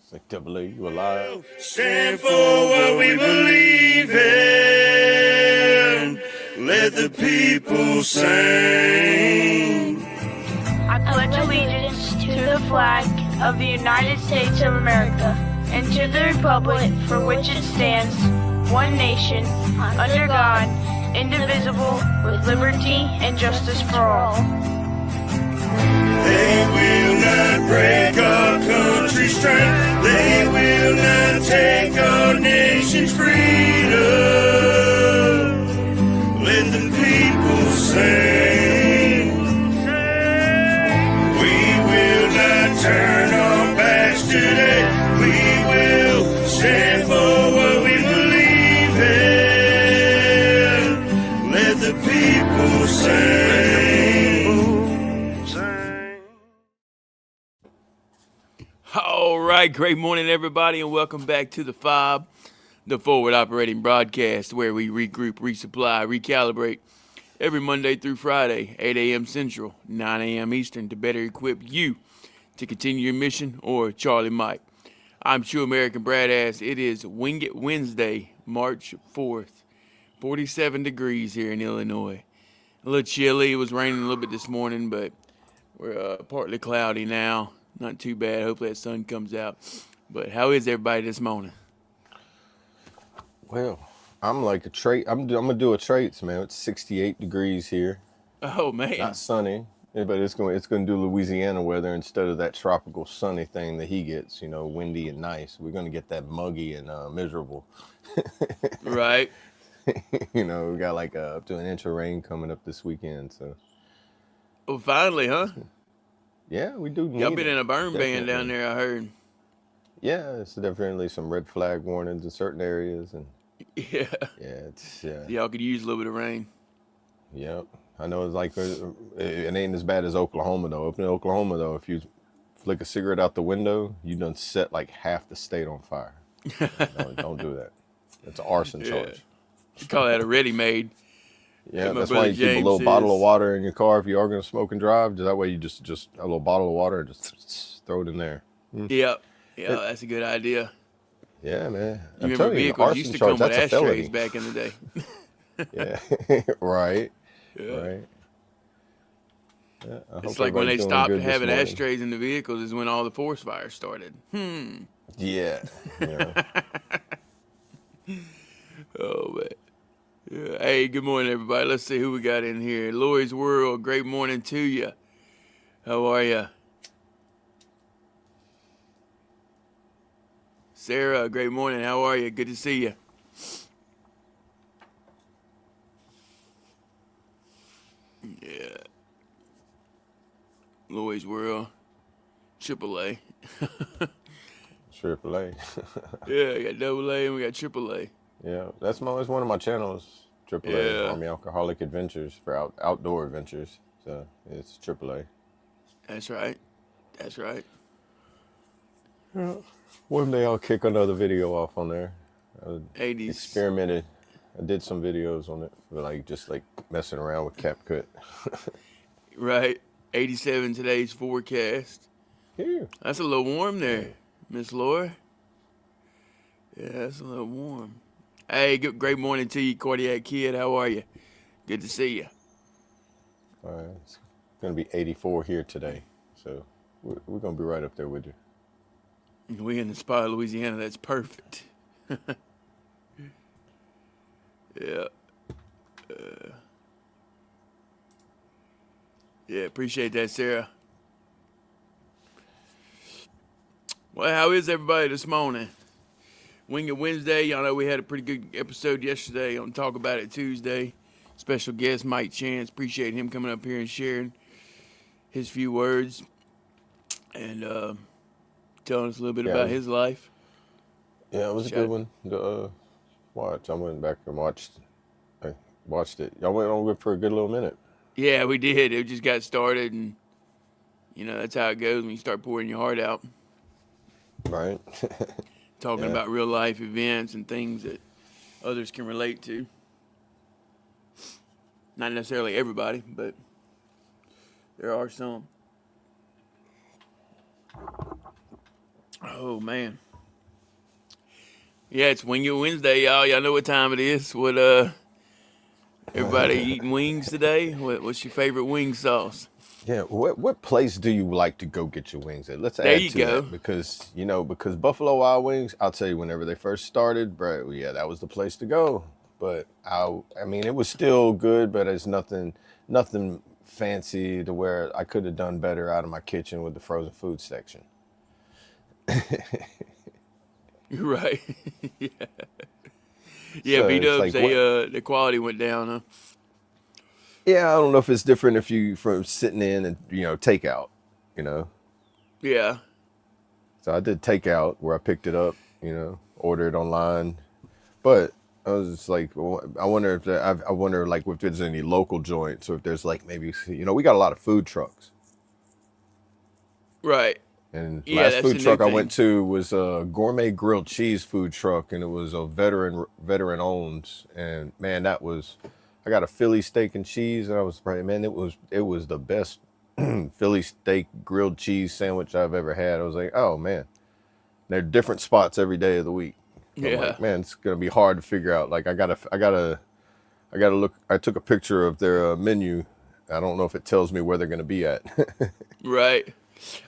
It's like double A, you alive? Stand for what we believe in. Let the people sing. I pledge allegiance to the flag of the United States of America and to the republic for which it stands, one nation, under God, indivisible, with liberty and justice for all. They will not break our country's strength. They will not take our nation's freedom. Let the people sing. We will not turn our backs today. We will stand for what we believe in. Let the people sing. All right, great morning, everybody, and welcome back to the F.O.B, the Forward Operating Broadcast, where we regroup, resupply, recalibrate every Monday through Friday, 8 a.m. Central, 9 a.m. Eastern, to better equip you to continue your mission, or Charlie Mike. I'm True American Brad Ass. It is Wing It Wednesday, March 4th, 47 degrees here in Illinois. A little chilly. It was raining a little bit this morning, but we're partly cloudy now. Not too bad. Hopefully that sun comes out. But how is everybody this morning? Well, I'm like a trait. I'm gonna do a traits, man. It's 68 degrees here. Oh, man. Not sunny, but it's gonna do Louisiana weather instead of that tropical sunny thing that he gets. You know, windy and nice. We're gonna get that muggy and miserable. Right. You know, we got like up to an inch of rain coming up this weekend. So Well, finally, huh? yeah, we do need Y'all been it. in a burn ban Definitely. down there, I heard. Yeah, it's definitely some red flag warnings in certain areas, and Yeah. yeah. Y'all could use a little bit of rain. Yep. I know it's like, it ain't as bad as Oklahoma, though. Up in Oklahoma, though, if you flick a cigarette out the window, you done set like half the state on fire. No, don't do that. That's an arson charge. You call that a ready-made. Yeah, my that's why brother you keep a James little bottle of says. water in your car if you are going to smoke and drive. That way you just a little bottle of water and just throw it in there. Yep. Yeah, that's a good idea. Yeah, man. You I'm remember telling you, vehicles arson used to charge, come with that's a ashtrays felony. back in the day. Yeah, right. Yeah. Right. Yeah, I It's hope like when they everybody's doing stopped good this having morning. ashtrays in the vehicles is when all the forest fires started. Yeah. Yeah. Oh, man. Yeah. Hey, good morning, everybody. Let's see who we got in here. Lori's World, great morning to you. How are you? Sarah, great morning. How are you? Good to see you. Yeah. Lori's World, AAA. AAA. Yeah, we got AA and we got AAA. Yeah, that's one of my channels. AAA, Yeah. Army Alcoholic Adventures for outdoor adventures. So it's AAA. That's right. That's right. Yeah. One day I'll kick another video off on there. I 80s. experimented. I did some videos on it, but just messing around with CapCut. Right. 87 today's forecast. Yeah. That's a little warm there, Miss Laura. Yeah, that's a little warm. Hey, great morning to you, Cardiac Kid. How are you? Good to see you. It's gonna be 84 here today, so we're gonna be right up there with you. We in the spot of Louisiana. That's perfect. Yeah. Yeah, appreciate that, Sarah. Well, how is everybody this morning? Wing It Wednesday. Y'all know we had a pretty good episode yesterday on Talk About It Tuesday. Special guest Mike Chance. Appreciate him coming up here and sharing his few words and telling us a little bit about his life. Yeah, it was a good one to watch. I went back and watched it. Y'all went on for a good little minute. Yeah, we did. It just got started, and that's how it goes when you start pouring your heart out. Right. Talking about real life events and things that others can relate to. Not necessarily everybody, but there are some. Oh man. Yeah, it's Wing It Wednesday, y'all. Y'all know what time it is. What everybody eating wings today? What's your favorite wing sauce? Yeah, what place do you like to go get your wings at? Let's There add you to go. that because Buffalo Wild Wings, I'll tell you, whenever they first started, bro, yeah, that was the place to go. But I mean, it was still good, but it's nothing fancy to where I could have done better out of my kitchen with the frozen food section. You're right. Yeah. Yeah, So it's B-Dubs, like what? the quality went down, huh? Yeah, I don't know if it's different if you from sitting in and takeout, you know. Yeah. So I did takeout where I picked it up, ordered online. But I was just like, I wonder if I wonder like if there's any local joints or if there's like maybe we got a lot of food trucks. Right. And Yeah, last that's food the new truck I thing. went to was a gourmet grilled cheese food truck, and it was a veteran owned. And man, I got a Philly steak and cheese, and I was right, man, it was the best Philly steak grilled cheese sandwich I've ever had. I was like, oh man, they're different spots every day of the week. I'm Yeah. like, man, it's gonna be hard to figure out. Like, I gotta look. I took a picture of their menu. I don't know if it tells me where they're gonna be at, Right.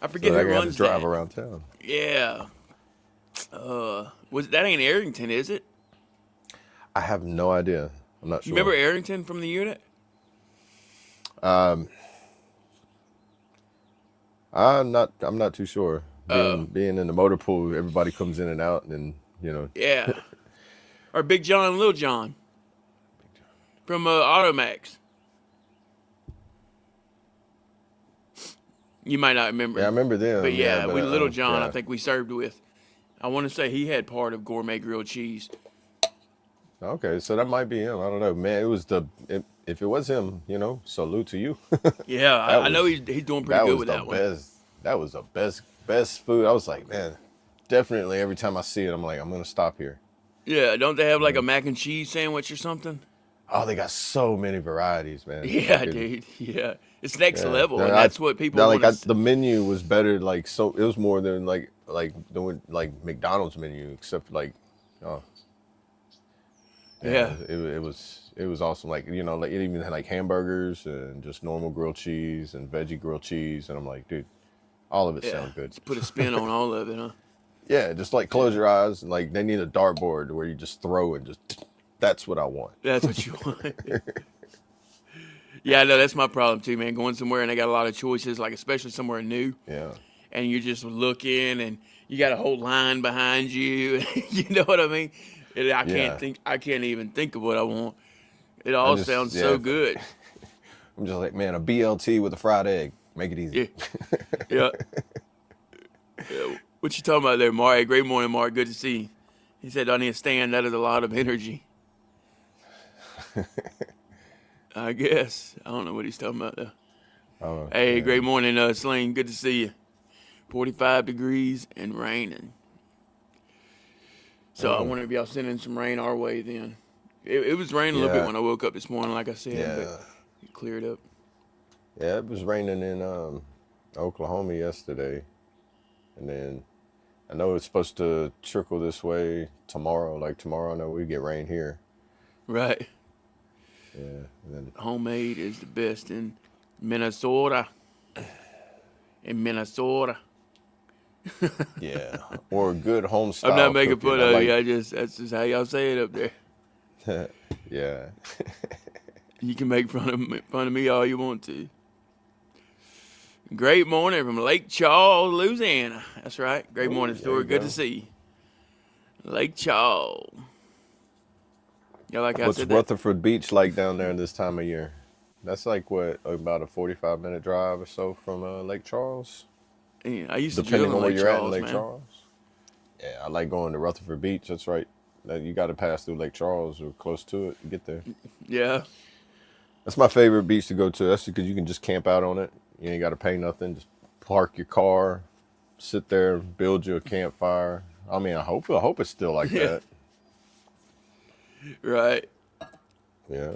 I forget so I who got to runs drive that. around town. Yeah. Was that ain't Arrington, is it? I have no idea. I'm not You remember sure. Arrington from the unit? Um, I'm not too sure. Oh. Being in the motor pool, everybody comes in and out, and Yeah. Or Big John and Little John from Automax. You might not remember yeah, I him. remember But them. Yeah, yeah, but we Little John, I yeah. think we served with. I want to say he had part of gourmet grilled cheese. Okay, so that might be him. I don't know, man. If it was him, salute to you. Yeah, That I know was he's doing pretty that good was with the that one. best. That was the best food. I was like, man, definitely every time I see it, I'm like, I'm gonna stop here. Yeah, don't they have You like a know? mac and cheese sandwich or something? Oh, they got so many varieties, man. Yeah, dude. Yeah, it's next Yeah. level, and that's what people want to. The menu was better. Like, so it was more than like doing like McDonald's menu, except like, oh, Yeah, yeah, it was awesome. Like, like it even had like hamburgers and just normal grilled cheese and veggie grilled cheese, and I'm like, dude, all of it yeah. sounds good. Let's put a spin on all of it, huh? Yeah, just like close your eyes and like they need a dartboard where you just throw and just that's what I want. That's what you want. Yeah, I know that's my problem too, man. Going somewhere and they got a lot of choices, like especially somewhere new, Yeah. and you're just looking and you got a whole line behind you. You know what I mean? And Yeah. I can't even think of what I want. It I all just sounds yeah, so good. I'm just like, man, a BLT with a fried egg. Make it Yeah, easy. yeah. Yeah. What you talking about there, Mark? Hey, great morning, Mark. Good to see you. He said, I need to stand. That is a lot of energy. I guess. I don't know what he's talking about, though. Oh, Hey, yeah. great morning, Sling. Good to see you. 45 degrees and raining. So I wonder if y'all sending some rain our way then. It was raining a little bit Yeah. when I woke up this morning, like I said, Yeah. but it cleared up. Yeah, it was raining in Oklahoma yesterday. And then I know it's supposed to trickle this way tomorrow. Like tomorrow, I know we get rain here. Right. Yeah. And then Homemade is the best in Minnesota. In Minnesota. yeah. Or a good home style I'm not making cooking. fun of you. That's just how y'all say it up there. Yeah. You can make fun of me all you want to. Great morning from Lake Charles, Louisiana. That's right. Great morning, there Stuart. you Good go. to see you. Lake Charles. Y'all like how I What's said that? Rutherford Beach like down there this time of year? That's like what, about a 45-minute drive or so from Lake Charles, Yeah, I used to depending drill in on where Lake you're at in Charles, Lake man. Charles. Yeah, I like going to Rutherford Beach. That's right. You got to pass through Lake Charles or close to it to get there. Yeah. That's my favorite beach to go to. That's because you can just camp out on it. You ain't got to pay nothing. Just park your car, sit there, build you a campfire. I mean, I hope it's still like Yeah. that. Right. Yeah.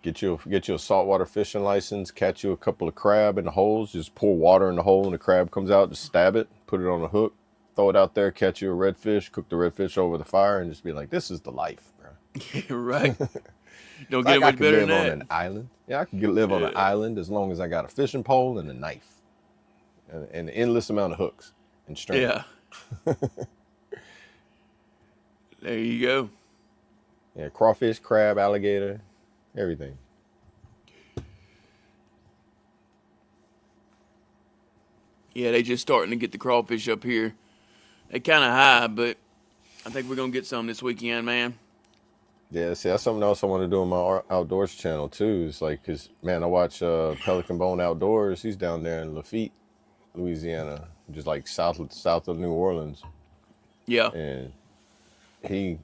Get you a saltwater fishing license. Catch you a couple of crab in the holes. Just pour water in the hole, and the crab comes out. Just stab it. Put it on a hook. Throw it out there. Catch you a redfish. Cook the redfish over the fire, and just be like, "This is the life, bro." Right. Don't Like get it I much could better live than on that. an island. Yeah, I could live on an island as long as I got a fishing pole and a knife, and an endless amount of hooks and string. Yeah. There you go. Yeah, crawfish, crab, alligator, everything. Yeah, they just starting to get the crawfish up here. They kind of high, but I think we're gonna get some this weekend, man. Yeah, see, that's something else I want to do on my outdoors channel too. It's like, cause man, I watch Pelican Bone Outdoors. He's down there in Lafitte, Louisiana, just like south of New Orleans, Yeah. and he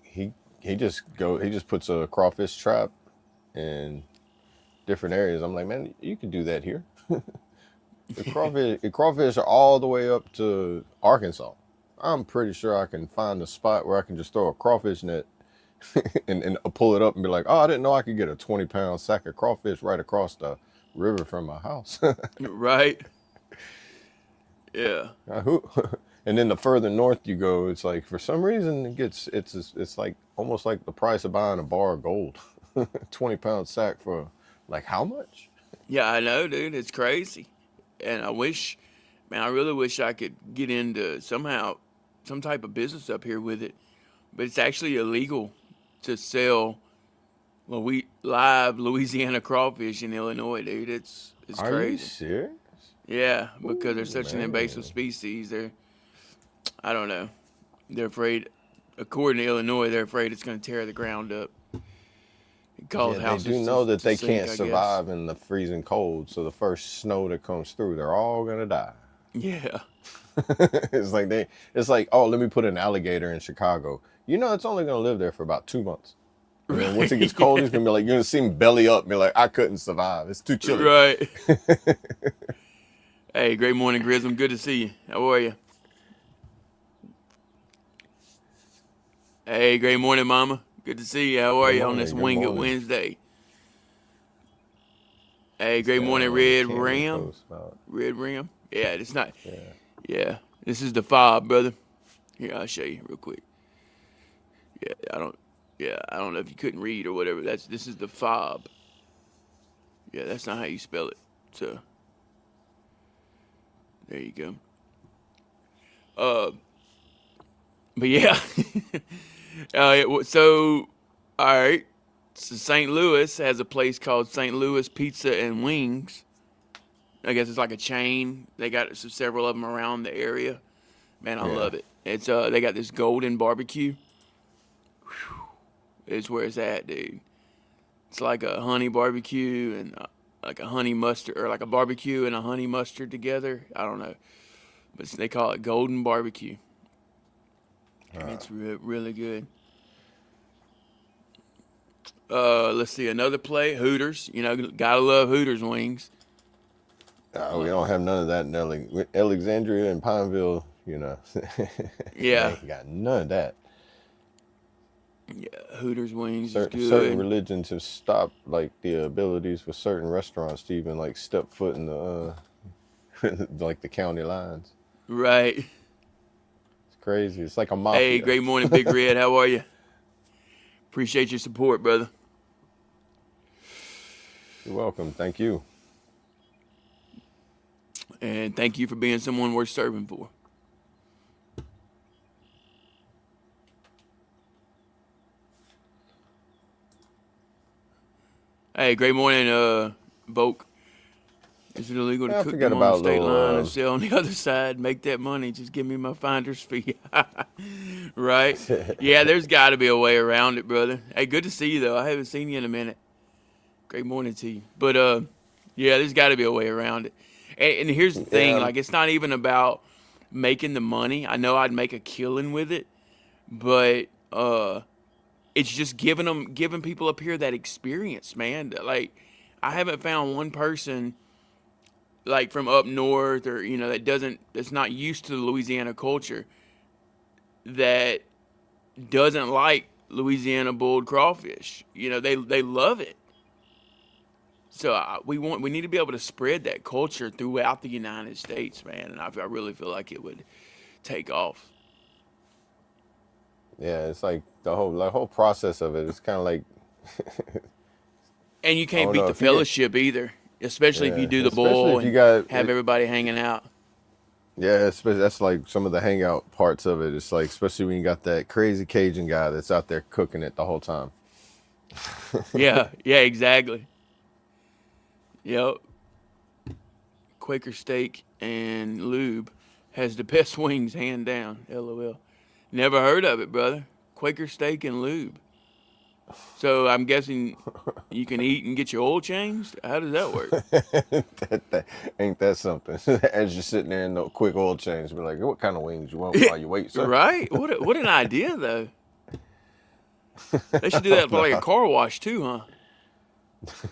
just puts a crawfish trap in different areas. I'm like, man, you can do that here. The crawfish are all the way up to Arkansas. I'm pretty sure I can find a spot where I can just throw a crawfish net and pull it up and be like, oh, I didn't know I could get a 20-pound sack of crawfish right across the river from my house. Right. Yeah. And then the further north you go, it's like for some reason it's like almost like the price of buying a bar of gold. 20-pound sack for like how much? Yeah, I know, dude. It's crazy. And I really wish I could get into somehow some type of business up here with it. But it's actually illegal to sell live Louisiana crawfish in Illinois, dude. It's Are crazy. you serious? Yeah, because they're such an man. invasive species. I don't know. They're afraid, according to Illinois, they're afraid it's going to tear the ground up. Yeah, they do know that they sink, can't I guess. survive in the freezing cold, so the first snow that comes through, they're all gonna die. Yeah. It's like, oh, let me put an alligator in Chicago. You know, it's only gonna live there for about 2 months. And then once it gets cold, it's gonna be like, you're gonna see him belly up and be like, I couldn't survive. It's too chilly. Right. Hey, great morning, Grism. Good to see you. How are you? Hey, great morning, Mama. Good to see you. How are Good you on morning, this good Wing It morning. Wednesday? Hey, great Yeah, morning, on Red the Canyon Ram. Coast about- Red Ram. Yeah, it's not. Yeah. Yeah, this is the F.O.B, brother. Here, I'll show you real quick. Yeah, I don't know if you couldn't read or whatever. This is the F.O.B. Yeah, that's not how you spell it. So there you go. But yeah. So all right. So St. Louis has a place called St. Louis Pizza and Wings. I guess it's like a chain. They got several of them around the area. Man, I Yeah. love it. It's they got this golden barbecue. Whew. It's where it's at, dude. It's like a honey barbecue and like a honey mustard, or like a barbecue and a honey mustard together. I don't know, but they call it golden barbecue. And it's really good. Let's see, another play, Hooters. You know, gotta love Hooters wings. We don't have none of that in Alexandria and Pineville, you know. Yeah. They ain't got none of that. Yeah, Hooters wings is good. Certain religions have stopped like the abilities for certain restaurants to even like step foot in the like the county lines. Right. It's crazy. It's like a mafia. Hey, great morning, Big Red. How are you? Appreciate your support, brother. You're welcome. Thank you. And thank you for being someone worth serving for. Hey, great morning, Volk. Is it illegal to Yeah, cook forget them on the about state little, line and sell on the other side? Make that money. Just give me my finder's fee. Right? Yeah, there's got to be a way around it, brother. Hey, good to see you, though. I haven't seen you in a minute. Great morning to you. But, yeah, there's got to be a way around it. And here's the thing. Yeah. Like, it's not even about making the money. I know I'd make a killing with it. But it's just giving people up here that experience, man. Like, I haven't found one person like from up north, or you know, that's not used to the Louisiana culture, that doesn't like Louisiana bulled crawfish. You know, they love it. So we need to be able to spread that culture throughout the United States, man. And I really feel like it would take off. Yeah, it's like the whole process of it. It's kind of like And you I can't don't beat know the if you get fellowship either, especially if you yeah, do the especially bowl if you and got have everybody hanging out. yeah, especially that's like some of the hangout parts of it. It's like especially when you got that crazy Cajun guy that's out there cooking it the whole time. Yeah, exactly. Yep. Quaker Steak and Lube has the best wings, hand down. LOL. Never heard of it, brother. Quaker Steak and Lube. So I'm guessing you can eat and get your oil changed? How does that work? that ain't that something? As you're sitting there in the quick oil change, be like, what kind of wings you want while you wait, sir? Right? What an idea, though. They should do I that don't for like a know. car wash, too, huh?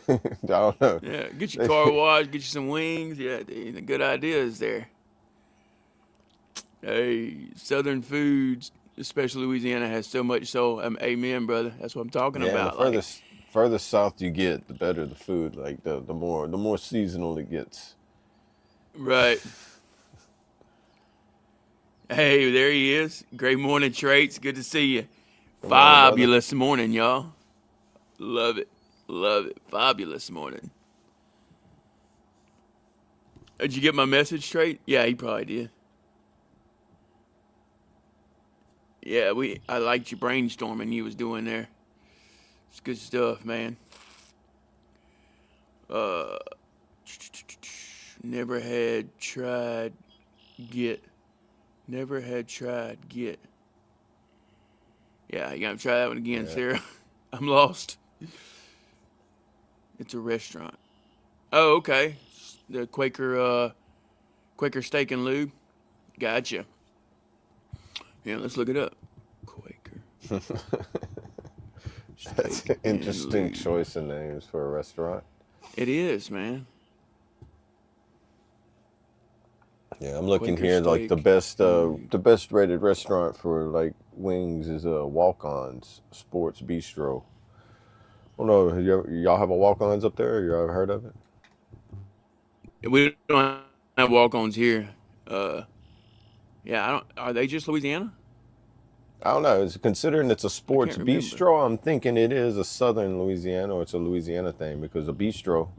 I don't know. Yeah, get your car washed, get you some wings. Yeah, the good idea is there. Hey, Southern foods, especially Louisiana, has so much soul. Amen, brother. That's what I'm talking Yeah, and the about. Like, further south you get, the better the food. Like the more seasonal it gets. right. Hey, there he is. Great morning, Traits. Good to see you. Good morning, brother. Fabulous morning, y'all. Love it. Love it. Fabulous morning. Did you get my message, Trait? Yeah, he probably did. Yeah, I liked your brainstorming you was doing there. It's good stuff, man. Uh, never had tried get. Never had tried get. Yeah, you gotta try that one again, Yeah. Sarah. I'm lost. It's a restaurant. Oh, okay. The Quaker Steak and Lube. Gotcha. Yeah, let's look it up. Quaker That's Steak an and interesting Lube. choice of names for a restaurant. It is, man. Yeah, I'm looking Quaker here like Steak. the best rated restaurant for like wings is Walk-On's Sports Bistro. I don't know, y'all have a Walk-On's up there? You ever heard of it? We don't have walk-ons here. Yeah, I don't. Are they just Louisiana? I don't know. It's considering it's a I sports can't remember. bistro. I'm thinking it is a Southern Louisiana or it's a Louisiana thing because a bistro,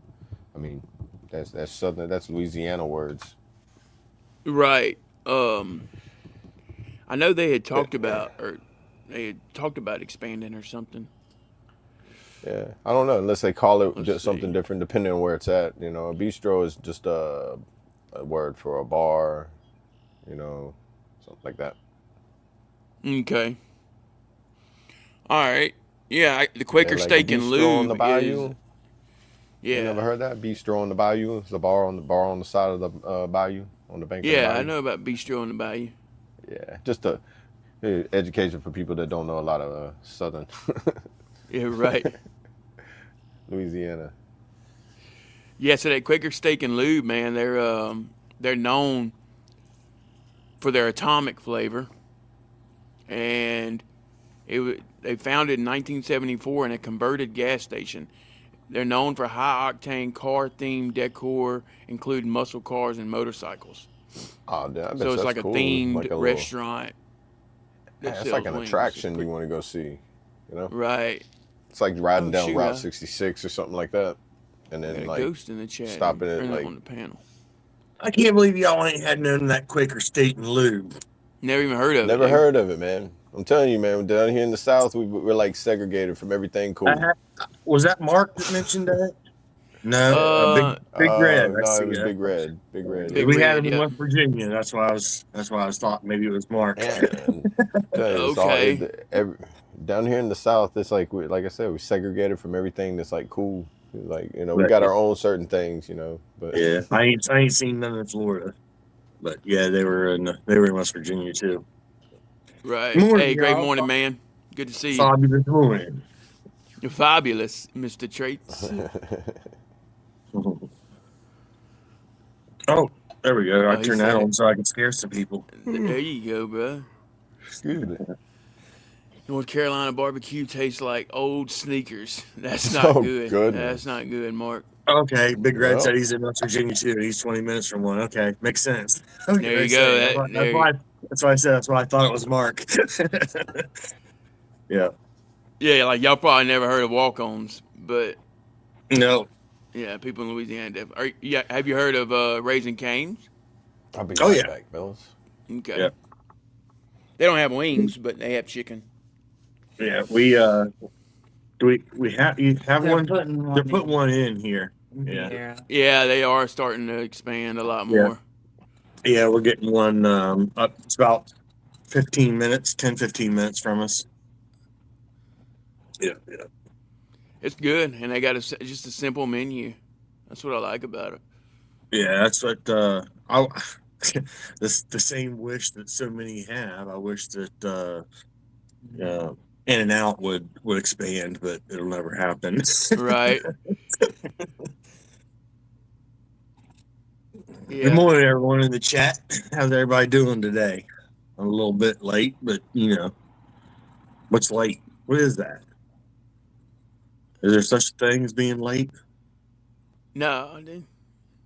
I mean, that's Southern. That's Louisiana words. Right. I know they had Yeah, talked about expanding or something. yeah. I don't know unless they call it Let's just something see. different depending on where it's at. You know, a bistro is just a word for a bar. You know, something like that. Okay. All right. Yeah, the Yeah, Quaker like a Steak and bistro on the Lube is bayou. You never yeah. heard that? Bistro on the bayou. It's a bar on the side of the bayou, on the bank of the Yeah, I bayou. know about Bistro in the Bayou. Yeah, just a education for people that don't know a lot of Southern Yeah, right. Louisiana. Yeah, so that Quaker Steak and Lube, man, they're known for their atomic flavor, and they founded in 1974 in a converted gas station. They're known for high octane car themed decor, including muscle cars and motorcycles. Oh, damn, I bet So it's that's like a cool. themed Like a little, restaurant that yeah, it's like sells an wings. It's attraction you pretty want to go see. You know, right. it's like riding Oh down shoot, Route I 66 or something like that, and got then a like ghost in the chat stopping or at like on the panel. I can't believe y'all ain't had none of that Quaker Steak and Lube. Never even heard of it, never dude. heard of it, man. I'm telling you, man. Down here in the South, we're like segregated from everything cool. Was that Mark that mentioned that? No, Uh, Big Red. I No, it see was that. Big Red. Big Red. Big We had Red, him in yep. West Virginia. That's why I was thought maybe it was Mark. Yeah, and tell you, Okay. down here in the South. It's like like I said, we're segregated from everything that's like cool. Like we But, got our own certain things, But yeah, I ain't seen none in Florida. But yeah, they were in West Virginia too. Right. Morning, Hey, great y'all. morning, man. Good to see you. Fabulous morning. You're fabulous, Mr. Traits. Oh, there we go. I Oh, he turned that said on so I can scare some people. There you go, bro. excuse me. North Carolina barbecue tastes like old sneakers. That's not Oh good. goodness. That's not good, Mark. Okay, Big Red Well, said he's in West Virginia too. He's 20 minutes from one. Okay, makes sense. Okay, There I you go. say that's why I said that's why I thought it was Mark. Yeah. Yeah, like y'all probably never heard of walk-ons, but No. yeah, people in Louisiana. Yeah, have you heard of Raising Cane's? I'll be Oh right yeah. back, fellas. Okay. Yeah. They don't have wings, but they have chicken. Yeah. We do we have you have They're one? putting one They're putting one in here. Yeah. Yeah. Yeah, they are starting to expand a lot Yeah. more. Yeah, we're getting one up. It's about 15 minutes, 10-15 minutes from us. Yeah. Yeah. It's good, and they got just a simple menu. That's what I like about it. Yeah, that's what I the same wish that so many have. I wish that In and Out would expand, but it'll never happen. Right. Good Yeah. morning, everyone in the chat. How's everybody doing today? I'm a little bit late, but what's late? What is that? Is there such a thing as being late? No, I didn't.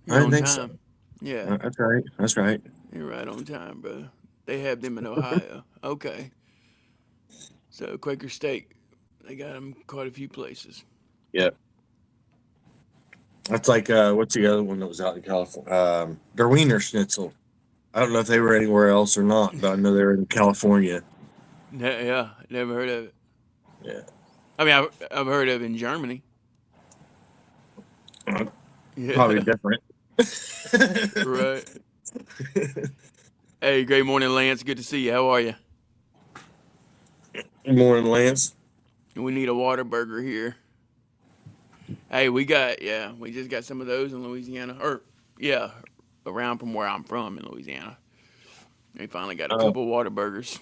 I You're didn't on think time. so. Yeah, That's right. That's right. you're right on time, brother. They have them in Ohio. Okay. So Quaker Steak, they got them quite a few places. Yeah. That's like what's the other one that was out in California? Der Wiener Schnitzel. I don't know if they were anywhere else or not, but I know they were in California. Yeah, never heard of it. Yeah. I mean, I've heard of it in Germany. Yeah. Probably different. Right. Hey, great morning, Lance. Good to see you. How are you? Good morning, Lance. We need a water burger here. Hey, we just got some of those in Louisiana. Around from where I'm from in Louisiana. They finally got a couple water burgers.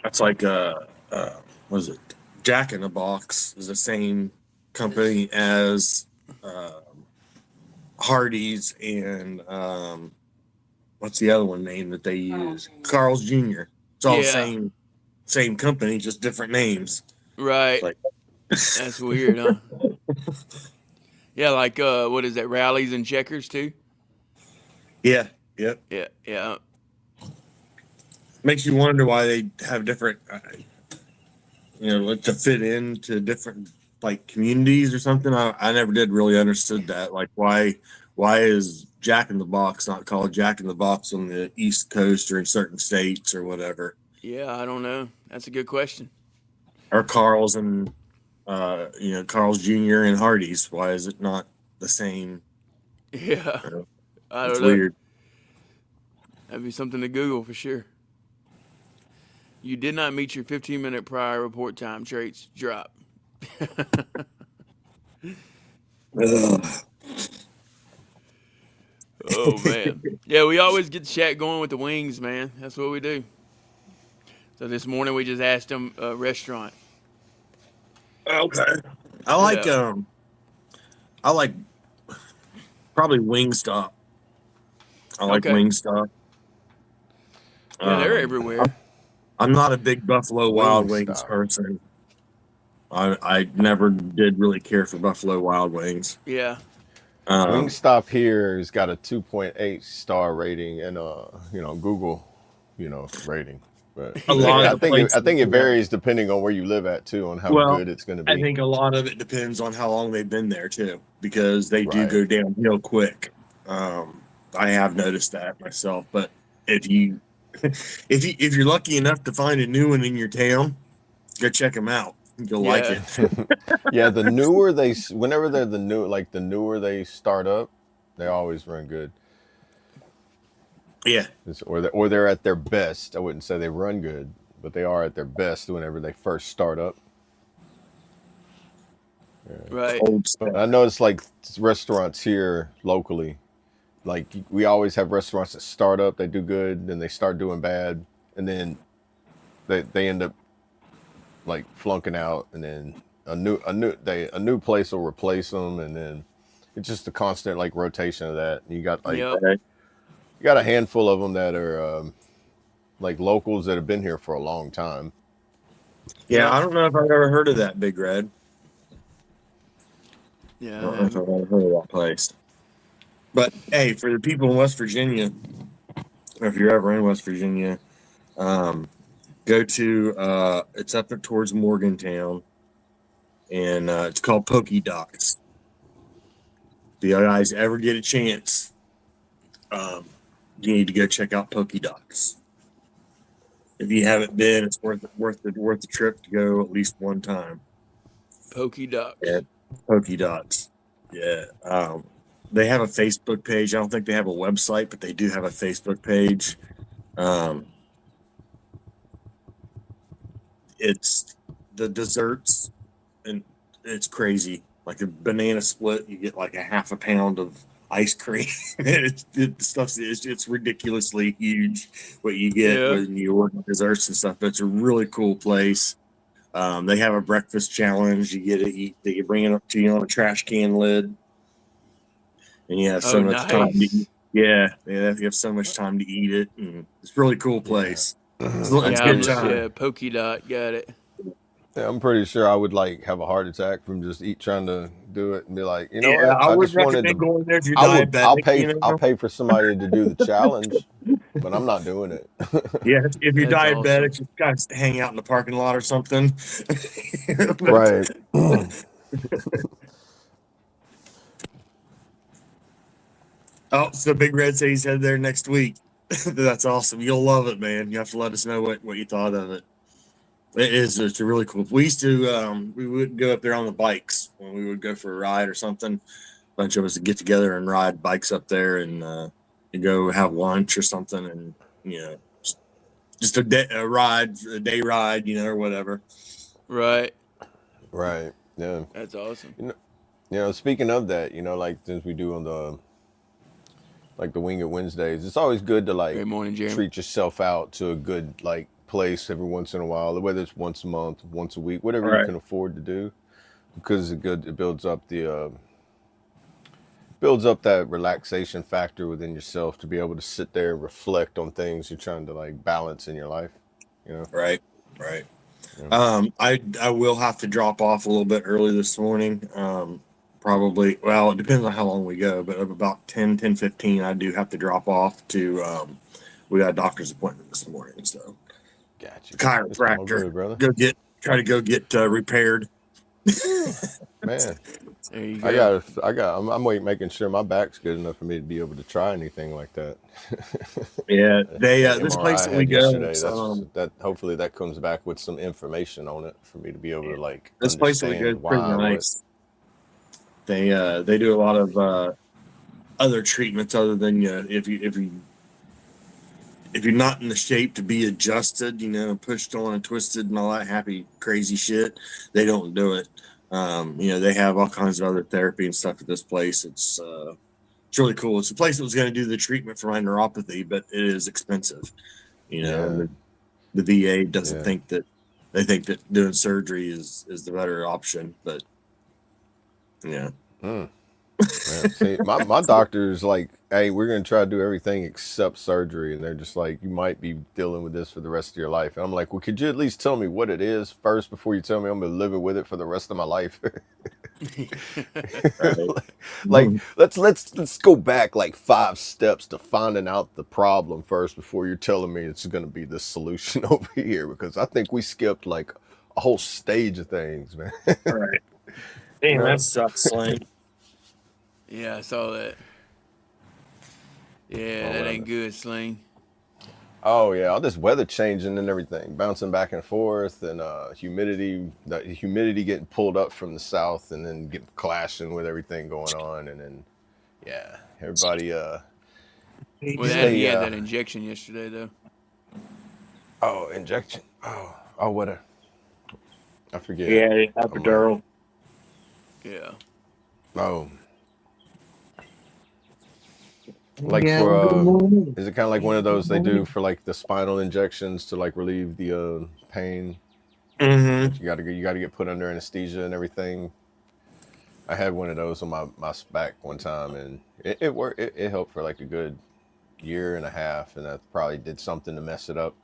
That's like what is it? Jack in the Box is the same company as Hardee's and what's the other one name that they use? Carl's Jr. It's all the same company, just different names. Right. Like That's weird, huh? Yeah, like what is that? Rallies and Checkers too? yeah, yep. Yeah. Makes you wonder why they have different, like to fit into different like communities or something. I never did really understood that. Like why is Jack in the Box not called Jack in the Box on the East Coast or in certain states or whatever? Yeah, I don't know. That's a good question. Or Carl's and Carl's Jr. and Hardee's. Why is it not the same? Yeah. I It's don't know. weird. That'd be something to Google for sure. You did not meet your 15-minute prior report time traits. Drop. Ugh. Oh, man. Yeah, we always get the chat going with the wings, man. That's what we do. So this morning we just asked them a restaurant. Okay. I like probably Wingstop. I like Okay. Wingstop. Yeah, they're everywhere. I'm not a big Buffalo Wild Wings Wingstop. person. I never did really care for Buffalo Wild Wings. Yeah. Wingstop here has got a 2.8 star rating and Google, rating. But A lot I of think places, I think it varies depending on where you live at too, on how good it's going to be. I think a lot of it depends on how long they've been there too, because they do Right. go downhill quick. I have noticed that myself. But if you're lucky enough to find a new one in your town, go check them out. You'll like it. Yeah, the newer whenever they're the newer they start up, they always run good. Yeah. Or they're at their best. I wouldn't say they run good, but they are at their best whenever they first start up. Yeah. Right. Old stuff. I notice like restaurants here locally, like we always have restaurants that start up, they do good, then they start doing bad, and then they end up like flunking out, and then a new place will replace them, and then it's just a constant like rotation of that. And you got like Yep. you got a handful of them that are like locals that have been here for a long time. Yeah, I don't know if I've ever heard of that, Big Red. I Yeah, don't I know if I've haven't. ever heard of that place. But hey, for the people in West Virginia, or if you're ever in West Virginia, um, go to it's up there towards Morgantown, and it's called Pokey Dots. If you guys ever get a chance, um, you need to go check out Pokey Dots. If you haven't been, it's worth the trip to go at least one time. Pokey Yeah, ducks. Pokey Dots. Yeah. They have a Facebook page. I don't think they have a website, but they do have a Facebook page. Um, it's the desserts, and it's crazy. Like a banana split, you get like a half a pound of ice cream. It's ridiculously huge what you get Yeah. when you order desserts and stuff. But it's a really cool place. They have a breakfast challenge. You get to eat. They bring it up to you on a trash can lid, and you have so Oh, much time to eat. nice. Yeah, you have so much time to eat it, and it's a really cool Yeah. place. I'm It's a Yeah, good pretty time. sure. yeah, Pokey dot. Got it. Yeah, I'm pretty sure I would like have a heart attack from just trying to do it and be like, you know Yeah, what? I I would just wanted recommend to. going there if you're I'll diabetic. pay. You I'll know, pay for somebody to do the challenge, but I'm not doing it. yeah, if you're That's awesome. diabetic, just guys hang out in the parking lot or something. But, Right. oh, so Big Red says he's headed there next week. That's awesome. You'll love it, man. You have to let us know what you thought of it. It is. It's a really cool. We used to. We would go up there on the bikes when we would go for a ride or something. A bunch of us would get together and ride bikes up there and go have lunch or something, and you know, just a day ride, or whatever. Right. Right. Yeah. That's awesome. Speaking of that, like since we do on the Wing It Wednesdays, it's always good to like Great morning, Jeremy. treat yourself out to a good like place every once in a while, whether it's once a month, once a week, All whatever you right. can afford to do, because it builds up that relaxation factor within yourself to be able to sit there and reflect on things you're trying to like balance in your life. You know. Right. Right. Yeah. I will have to drop off a little bit early this morning. Probably, well, it depends on how long we go, but about 10:15, I do have to drop off to, we got a doctor's appointment this morning. So Gotcha. It's all chiropractor, good, brother. try to go get repaired. Man, There you go. I'm waiting, making sure my back's good enough for me to be able to try anything like that. Yeah. That This MRI place I that we had go, yesterday, that hopefully that comes back with some information on it for me to be able to like this place that we go is understand pretty why, what. nice. They do a lot of, other treatments other than, if you're not in the shape to be adjusted, pushed on and twisted and all that happy, crazy shit, they don't do it. They have all kinds of other therapy and stuff at this place. It's really cool. It's a place that was going to do the treatment for my neuropathy, but it is expensive, Yeah, and the VA doesn't yeah. think that they think that doing surgery is the better option, but yeah. Mm. Yeah. See, my doctor's like, hey, we're gonna try to do everything except surgery, and they're just like, you might be dealing with this for the rest of your life. And I'm like, well, could you at least tell me what it is first before you tell me I'm gonna live with it for the rest of my life? Right. Like, let's go back like 5 steps to finding out the problem first before you're telling me it's gonna be the solution over here, because I think we skipped like a whole stage of things, man. All right. Damn, No. that sucks, Sling. Yeah, I saw that. Yeah, that ain't good, Sling. Oh yeah, all this weather changing and everything, bouncing back and forth, and the humidity getting pulled up from the south, and then getting clashing with everything going on, and then yeah, everybody Well, he stay had that injection yesterday, though. oh, injection. Oh, what I forget. Yeah, epidural. Yeah. Oh, like Yeah, for good morning. is it kind of like one of those they do for like the spinal injections to like relieve the pain? Mm-hmm. You gotta get put under anesthesia and everything. I had one of those on my back one time, and it worked. It helped for like a good year and a half, and that probably did something to mess it up.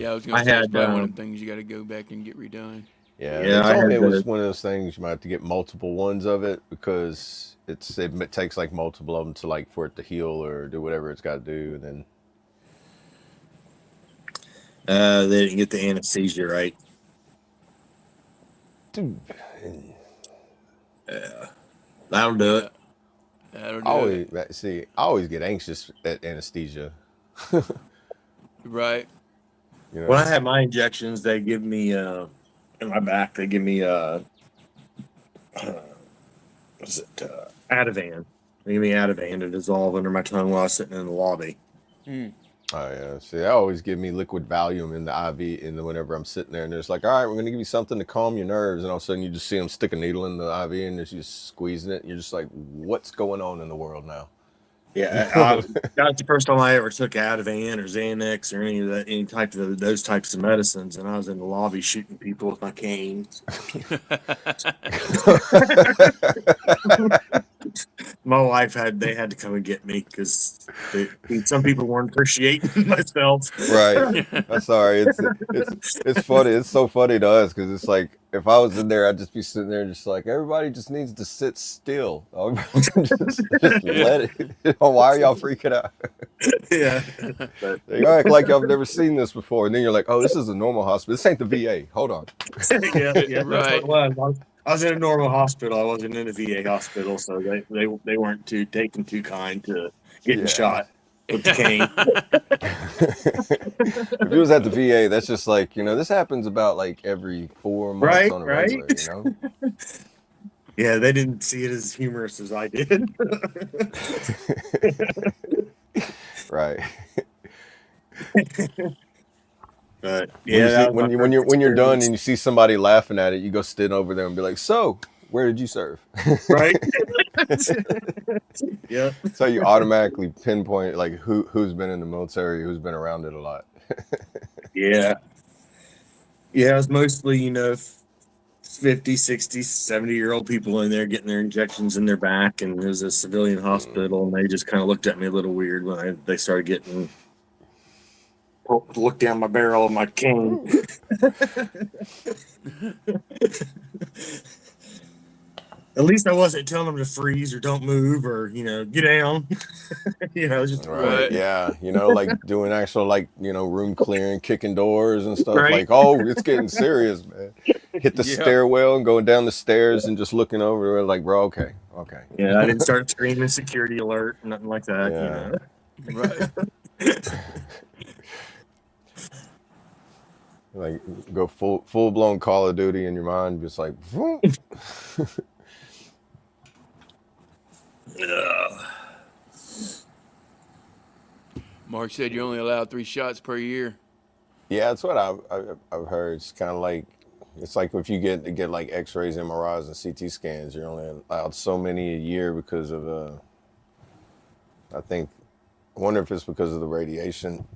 Yeah, I was I gonna say it's had probably one of them things you got to go back and get redone. Yeah, Yeah, they I told me had it was the one of those things you might have to get multiple ones of it because it takes like multiple of them to like for it to heal or do whatever it's got to do, and then they didn't get the anesthesia right. dude, That'll do Yeah, it. that'll I do it. I always get anxious at anesthesia. Right. You When I know, had my injections, they give me in my back. They give me what's it? Ativan. They give me Ativan to dissolve under my tongue while I was sitting in the lobby. Mm. oh yeah. See, they always give me liquid Valium in the IV, and whenever I'm sitting there, and they're just like, all right, we're gonna give you something to calm your nerves, and all of a sudden you just see them stick a needle in the IV, and they're just squeezing it. And you're just like, what's going on in the world now? Yeah, that's the first time I ever took Ativan or Xanax or any of that, any type of those types of medicines, and I was in the lobby shooting people with my cane. My wife they had to come and get me because some people weren't appreciating myself. Right. I'm sorry. It's funny. It's so funny to us because it's like if I was in there, I'd just be sitting there just like everybody just needs to sit still. Just let it. Why are y'all freaking out? Yeah, but They act like y'all have never seen this before, and then you're like, oh, this is a normal hospital. This ain't the VA. Hold on. yeah, that's Right. what it was. I was in a normal hospital. I wasn't in a VA hospital, so they weren't taking too kind to getting Yeah. shot with the cane. If it was at the VA, that's just like this happens about like every 4 months Right, on a right. regular. Yeah, they didn't see it as humorous as I did. Right. But When you yeah, see that was my when first you're done experience. and you see somebody laughing at it, you go sit over there and be like, "So, where did you serve?" Right? Yeah. That's how you automatically pinpoint like who's been in the military, who's been around it a lot. Yeah. Yeah, it was mostly, 50, 60, 70-year-old people in there getting their injections in their back, and it was a civilian hospital, and they just kind of looked at me a little weird when they started getting looked down my barrel of my cane. At least I wasn't telling them to freeze or don't move or, get down. Just Right? Right. Yeah. Like doing actual like room clearing, kicking doors and stuff. right. Like, oh, it's getting serious, man. Hit the Yeah. stairwell and going down the stairs and just looking over. Like, bro, okay, okay. Yeah, I didn't start screaming security alert, nothing like that, Yeah. Right. Like go full blown Call of Duty in your mind, just like. Whoop. Mark said you're only allowed 3 shots per year. Yeah, that's what I've heard. It's kind of like it's like if you get like X-rays, MRIs, and CT scans, you're only allowed so many a year because of I think I wonder if it's because of the radiation.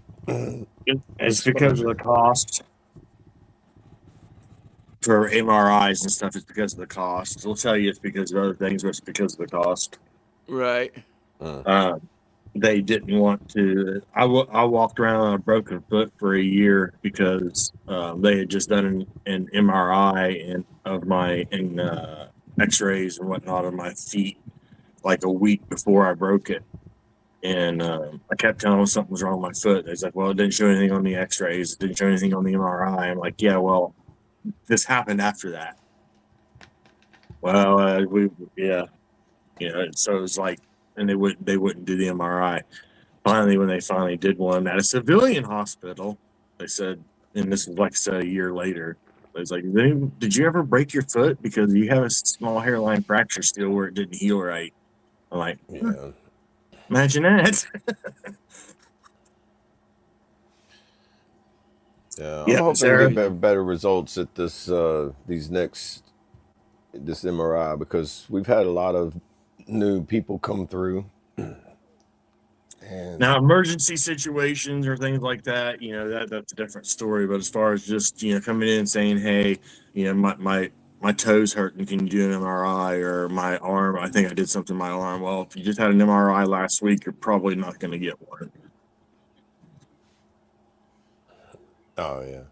It's because of the cost for MRIs and stuff. It's because of the cost. They'll tell you it's because of other things, but it's because of the cost. Right. They didn't want to. I walked around on a broken foot for a year because they had just done an MRI of my X-rays and whatnot of my feet like a week before I broke it. And I kept telling them something was wrong with my foot. They're like, well, it didn't show anything on the X-rays. It didn't show anything on the MRI. I'm like, yeah, well, this happened after that. Well, so it was like, and they wouldn't do the MRI. Finally, when they finally did one at a civilian hospital, they said, and this was like I said a year later, it was like, did you ever break your foot because you have a small hairline fracture still where it didn't heal right? I'm like, Yeah. imagine that. Yeah, I'm Yeah, hoping Sarah. to get better results at this this MRI because we've had a lot of new people come through. And Now, emergency situations or things like that, that's a different story. But as far as just coming in and saying, "Hey, my toes hurting, can you do an MRI?" Or my arm, I think I did something to my arm. Well, if you just had an MRI last week, you're probably not going to get one. oh yeah,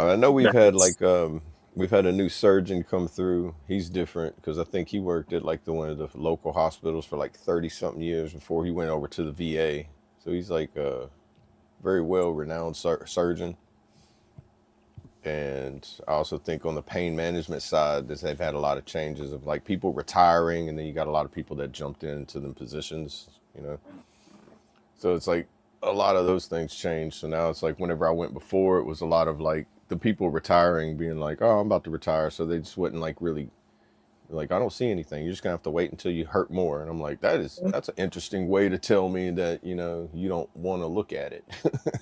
I know That's we've had a new surgeon come through. He's different because I think he worked at like one of the local hospitals for like 30 something years before he went over to the VA. So he's like a very well renowned surgeon. And I also think on the pain management side, they've had a lot of changes of like people retiring, and then you got a lot of people that jumped into them positions, you know. So it's like a lot of those things changed. So now it's like whenever I went before, it was a lot of like the people retiring being like, "Oh, I'm about to retire," so they just wouldn't like really like, "I don't see anything. You're just gonna have to wait until you hurt more." And I'm like, that's an interesting way to tell me that you don't want to look at it.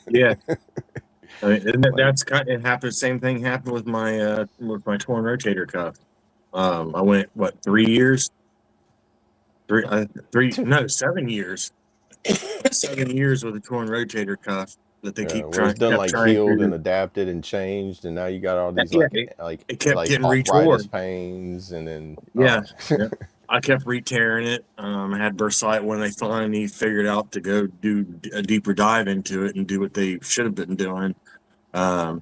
yeah. I mean, and Like, that's kind of happened. Same thing happened with my torn rotator cuff. I went what 3 years, three no 7 years, 7 years with a torn rotator cuff that they where it's done kept like trying healed and to. adapted and changed, and now you got all these Yeah, like it kept getting arthritis retorn. pains, and then Yeah, yeah. I kept re-tearing it. I had bursitis when they finally figured out to go do a deeper dive into it and do what they should have been doing. Um,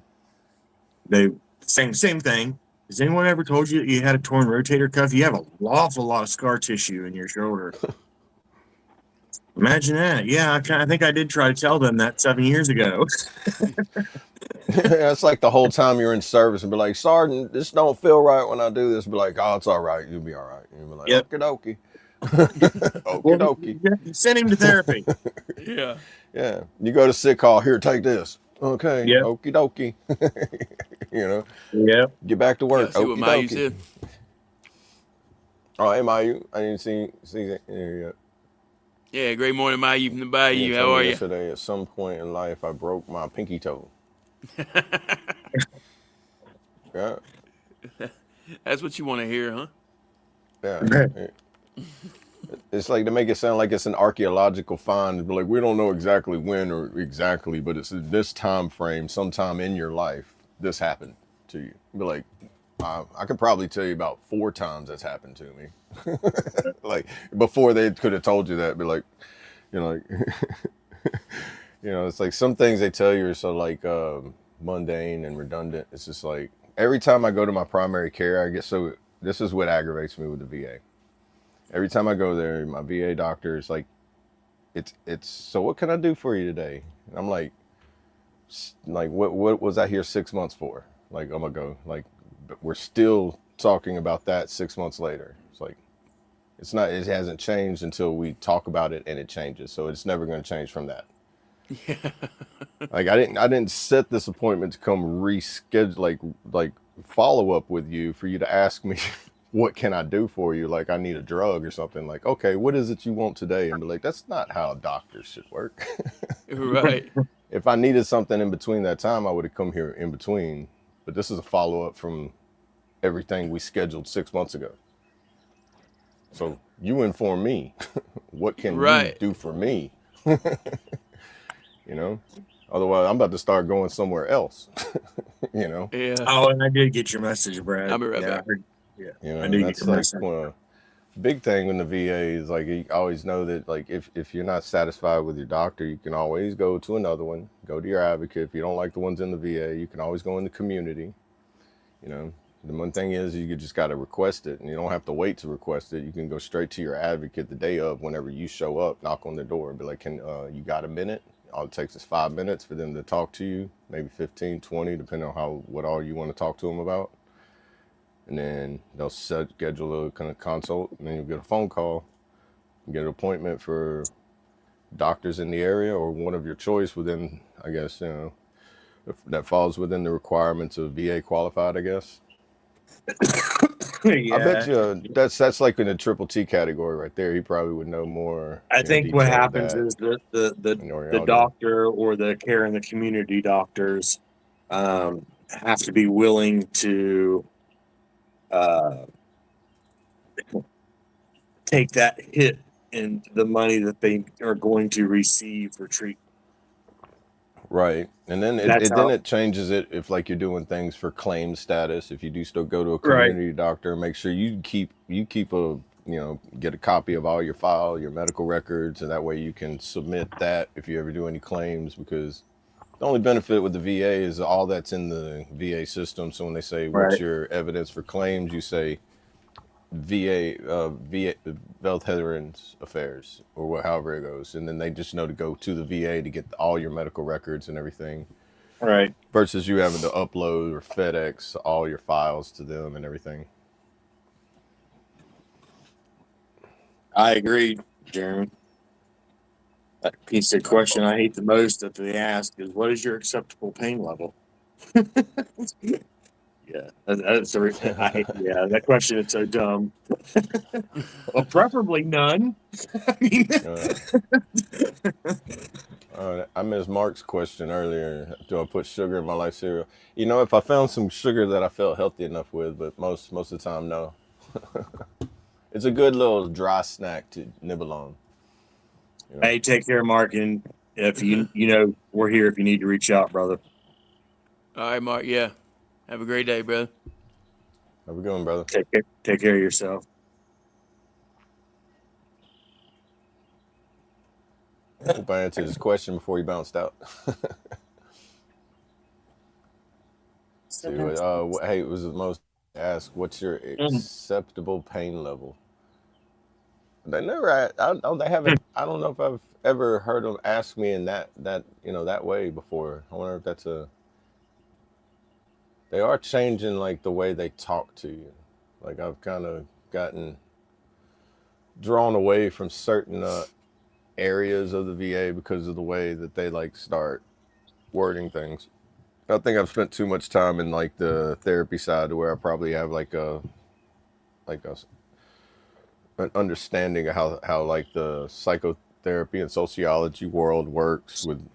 they same thing. Has anyone ever told you that you had a torn rotator cuff? You have an awful lot of scar tissue in your shoulder. Imagine that. Yeah, I think I did try to tell them that 7 years ago. it's like the whole time you're in service and be like, "Sergeant, this don't feel right when I do this." Be like, "Oh, it's all right. You'll be all right." You'll be like, Yep. "Okie dokie, okie Well, dokie." send him to therapy. Yeah. Yeah, you go to sick call. Here, take this. Okay, Yep. okie dokie. Yep. Get back to Yeah, work. see what Okie Mayu dokie. said? Oh, hey, Mayu. I didn't see that here yet. Yeah, great morning, Mayu from the You Bayou. told How me are you? yesterday at some point in life I broke my pinky toe. Yeah, That's what you want to hear, huh? yeah. It's like to make it sound like it's an archaeological find. But like we don't know exactly when or exactly, but it's this time frame, sometime in your life, this happened to you. Be like, I could probably tell you about 4 times that's happened to me. Like before they could have told you that. Be like, like, it's like some things they tell you are so like mundane and redundant. It's just like every time I go to my primary care, I get so. This is what aggravates me with the VA. Every time I go there, my VA doctor is like, it's so what can I do for you today? And I'm like what was I here 6 months for? Like I'm gonna go like, but we're still talking about that 6 months later. It's like it hasn't changed until we talk about it and it changes. So it's never going to change from that. Like I didn't set this appointment to come reschedule like follow up with you for you to ask me what can I do for you? Like I need a drug or something. Like, okay, what is it you want today? And be like, that's not how doctors should work. Right. If I needed something in between that time, I would have come here in between. But this is a follow up from everything we scheduled 6 months ago. So you inform me. What can you do for me? Otherwise I'm about to start going somewhere else. Yeah. Oh, and I did get your message, Brad. I'll be right back. I did get your message. Big thing in the VA is like you always know that like if you're not satisfied with your doctor, you can always go to another one, go to your advocate. If you don't like the ones in the VA, you can always go in the community. The one thing is you just got to request it, and you don't have to wait to request it. You can go straight to your advocate the day of, whenever you show up, knock on their door and be like, can you got a minute? All it takes is 5 minutes for them to talk to you, maybe 15, 20, depending on what all you want to talk to them about. And then they'll schedule a kind of consult, and then you'll get a phone call, get an appointment for doctors in the area or one of your choice within, I guess, that falls within the requirements of VA qualified, I guess. Yeah. I bet you that's like in the triple T category right there. He probably would know more. I think what happens is the doctor or the care in the community doctors have to be willing to take that hit in the money that they are going to receive for treatment. Right. And then it changes it if like you're doing things for claim status. If you do still go to a community doctor, make sure you keep a get a copy of all your file, your medical records, and that way you can submit that if you ever do any claims, because The only benefit with the VA is all that's in the VA system. So when they say, what's Right. your evidence for claims, you say VA, Veterans Affairs, or however it goes. And then they just know to go to the VA to get all your medical records and everything, Right. versus you having to upload or FedEx all your files to them and everything. I agree, Jeremy. That piece of question I hate the most that they ask is, "What is your acceptable pain level?" Yeah, I hate. Yeah, that question is so dumb. Well, preferably none. I mean, I missed Mark's question earlier. Do I put sugar in my life cereal? You know, if I found some sugar that I felt healthy enough with, but most of the time, no. It's a good little dry snack to nibble on. You know? hey, take care, Mark, and if we're here if you need to reach out, brother. All right, Mark. Yeah. Have a great day, brother. Have a good one, brother. Take care of yourself. Hope I answered his question before he bounced out. Hey, it was the most asked, what's your acceptable pain level? They never. They haven't. I don't know if I've ever heard them ask me in that that way before. I wonder if that's a. They are changing like the way they talk to you. Like I've kind of gotten drawn away from certain areas of the VA because of the way that they like start wording things. I think I've spent too much time in like the therapy side to where I probably have like an understanding of how like the psychotherapy and sociology world works with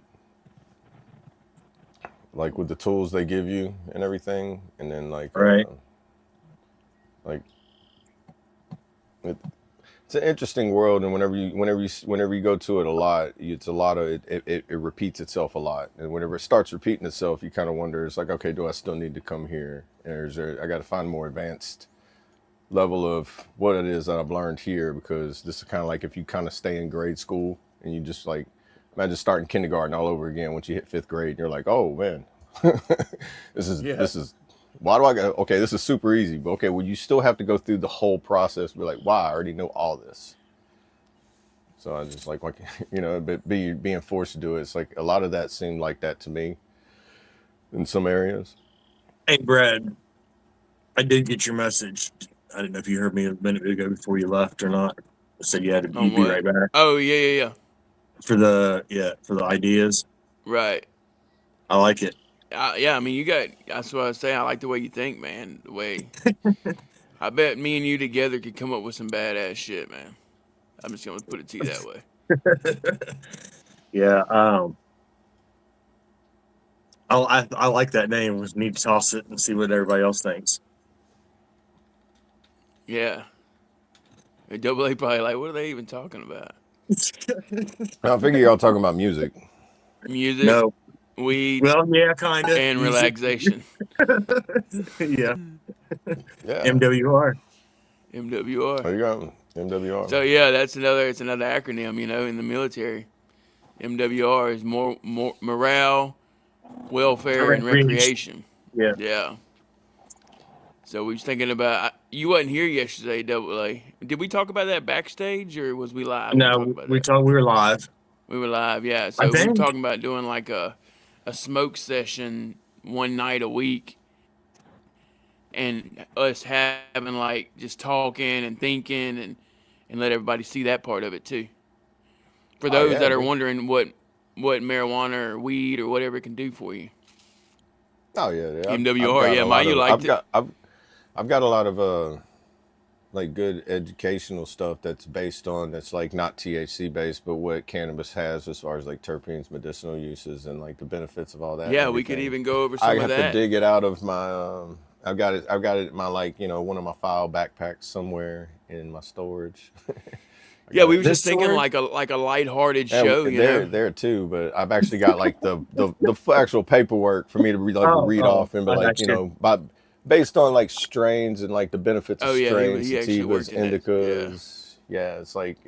the tools they give you and everything, and then like Right. It's an interesting world, and whenever you go to it a lot, it's a lot of it repeats itself a lot, and whenever it starts repeating itself, you kind of wonder, it's like, okay, do I still need to come here, or is there, I got to find a more advanced level of what it is that I've learned here, because this is kind of like if you kind of stay in grade school and you just like imagine starting kindergarten all over again once you hit 5th grade, and you're like, oh man, this is why do I go? Okay, this is super easy, but okay, well, you still have to go through the whole process. Be like, wow, I already know all this. So I just like but being forced to do it. It's like a lot of that seemed like that to me in some areas. Hey, Brad, I did get your message. I didn't know if you heard me a minute ago before you left or not. I said you had to On be what? right back Oh, yeah. for the ideas. Right. I like it. Yeah, I mean, that's what I was saying. I like the way you think, man. The way, I bet me and you together could come up with some badass shit, man. I'm just going to put it to you that way. Yeah. I like that name. We need to toss it and see what everybody else thinks. Yeah. Double A probably like, what are they even talking about? I figure y'all talking about music. Music, No. weed, Well, yeah, kind of. and relaxation. Yeah. Yeah. MWR. MWR. There you go. MWR. So yeah, it's another acronym, in the military. MWR is more morale, welfare, and recreation. Yeah. Yeah. So we was thinking about, you wasn't here yesterday, Double A. Did we talk about that backstage, or was we live? No, we were live. We were live, yeah. So I we were think. talking about doing like a smoke session one night a week, and us having like just talking and thinking and let everybody see that part of it too. For those that are wondering what marijuana or weed or whatever it can do for you. Oh yeah. MWR, yeah, you liked it. I've got a lot of like good educational stuff that's like not THC based, but what cannabis has as far as like terpenes, medicinal uses, and like the benefits of all that. Yeah, we could even go over some of that. I have to dig it out of my I've got it in my one of my file backpacks somewhere in my storage. Yeah, we were just thinking like a lighthearted show, there too, but I've actually got like the actual paperwork for me to read off and be like, based on like strains and like the benefits of strains, sativas, indicas. Yeah, it's like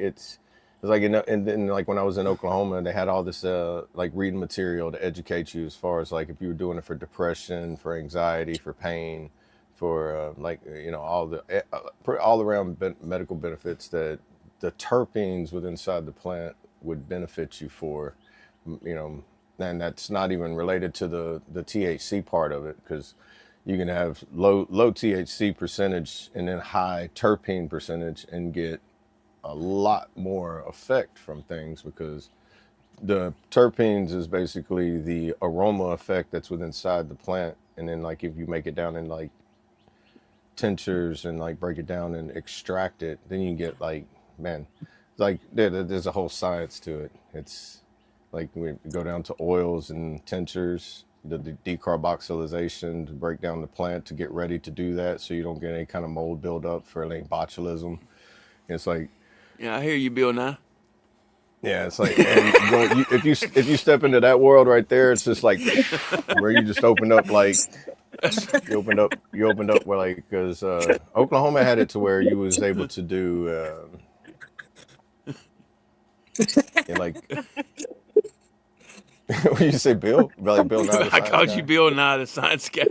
It's like, and then like when I was in Oklahoma, they had all this like reading material to educate you as far as like if you were doing it for depression, for anxiety, for pain, for like all around medical benefits that the terpenes within inside the plant would benefit you for, you know, and that's not even related to the THC part of it, because you can have low THC percentage and then high terpene percentage and get a lot more effect from things, because the terpenes is basically the aroma effect that's within inside the plant, and then like if you make it down in like tinctures and like break it down and extract it, then you get like, man, like there's a whole science to it. It's like we go down to oils and tinctures, the decarboxylation to break down the plant to get ready to do that, so you don't get any kind of mold buildup for any botulism. It's like, Yeah, I hear you, Bill. Now, yeah, it's like, and if you step into that world right there, it's just like where you just opened up like you opened up where like, because Oklahoma had it to where you was able to do and like what you say, Bill? Like Bill Nye the I Science called Guy? you Bill Nye the Science Guy.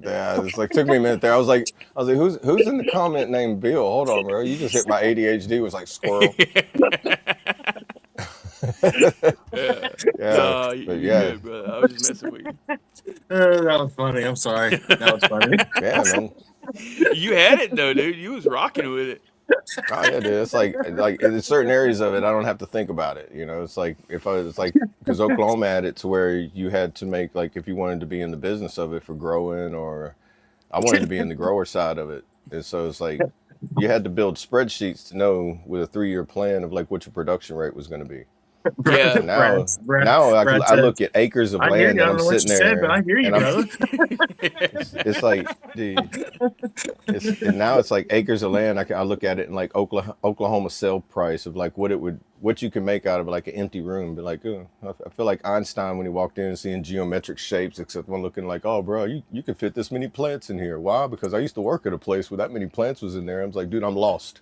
Yeah, it's like took me a minute there. I was like, who's in the comment named Bill? Hold on, bro. You just hit my ADHD. Was like squirrel. Yeah, No, but you yeah, good, brother. I was just messing with you. That was funny. I'm sorry. That was funny. yeah, man. You had it though, dude. You was rocking with it. Oh yeah, dude. It's like in certain areas of it, I don't have to think about it. You know, it's like it's like because Oklahoma had it to where you had to make, like, if you wanted to be in the business of it for growing, or I wanted to be in the grower side of it, and so it's like you had to build spreadsheets to know with a 3-year plan of like what your production rate was going to be. Yeah. So now I look at acres of I hear land you. I and don't I'm know what you sitting said, there but I hear you, and I'm brother. it's like, dude, and now it's like acres of land. I look at it in like Oklahoma sale price of like what you can make out of like an empty room. But like, I feel like Einstein when he walked in and seeing geometric shapes, except one looking like, oh, bro, you can fit this many plants in here. Why? Because I used to work at a place where that many plants was in there. I was like, dude, I'm lost.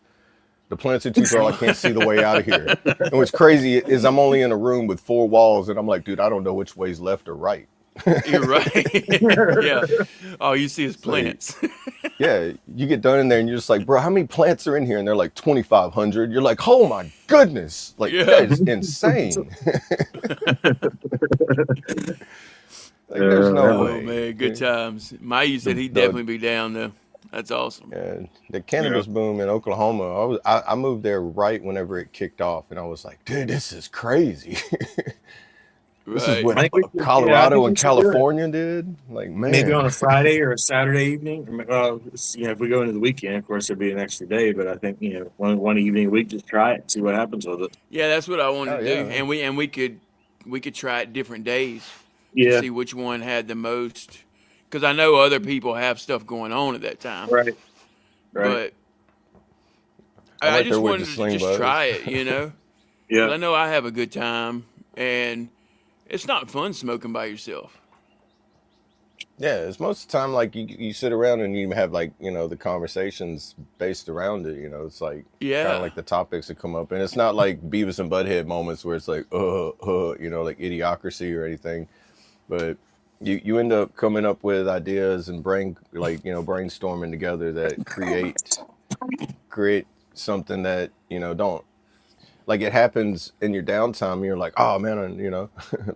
The plants are too tall. I can't see the way out of here. And what's crazy is I'm only in a room with 4 walls, and I'm like, dude, I don't know which way's left or right. You're right. Yeah. All you see is plants. Yeah, you get done in there and you're just like, bro, how many plants are in here? And they're like 2,500. You're like, oh my goodness. Like, Yeah. that is insane. Like, there's no Oh way. man, good times. Mayu said he'd definitely be down though. That's awesome. And the cannabis boom in Oklahoma, I moved there right whenever it kicked off, and I was like, dude, this is crazy. This is Right. what I think we should- Colorado I and think we should do it. California did. Like, man. Maybe on a Friday or a Saturday evening. If we go into the weekend, of course, it'd be an extra day. But I think one evening a week, just try it, see what happens with it. Yeah, that's what I wanted Oh, to do. yeah. And we could try it different days. Yeah, See which one had the most, because I know other people have stuff going on at that time. right. But I I like just their way wanted to to sling just bugs. try it, you know. 'Cause Yeah, I know I have a good time, and it's not fun smoking by yourself. Yeah, it's most of the time like you sit around and you have like, the conversations based around it, it's like kind Yeah. of like the topics that come up, and it's not like Beavis and Butthead moments where it's like like Idiocracy or anything, but you end up coming up with ideas and brainstorming together that create something that don't, like, it happens in your downtime and you're like, oh man, and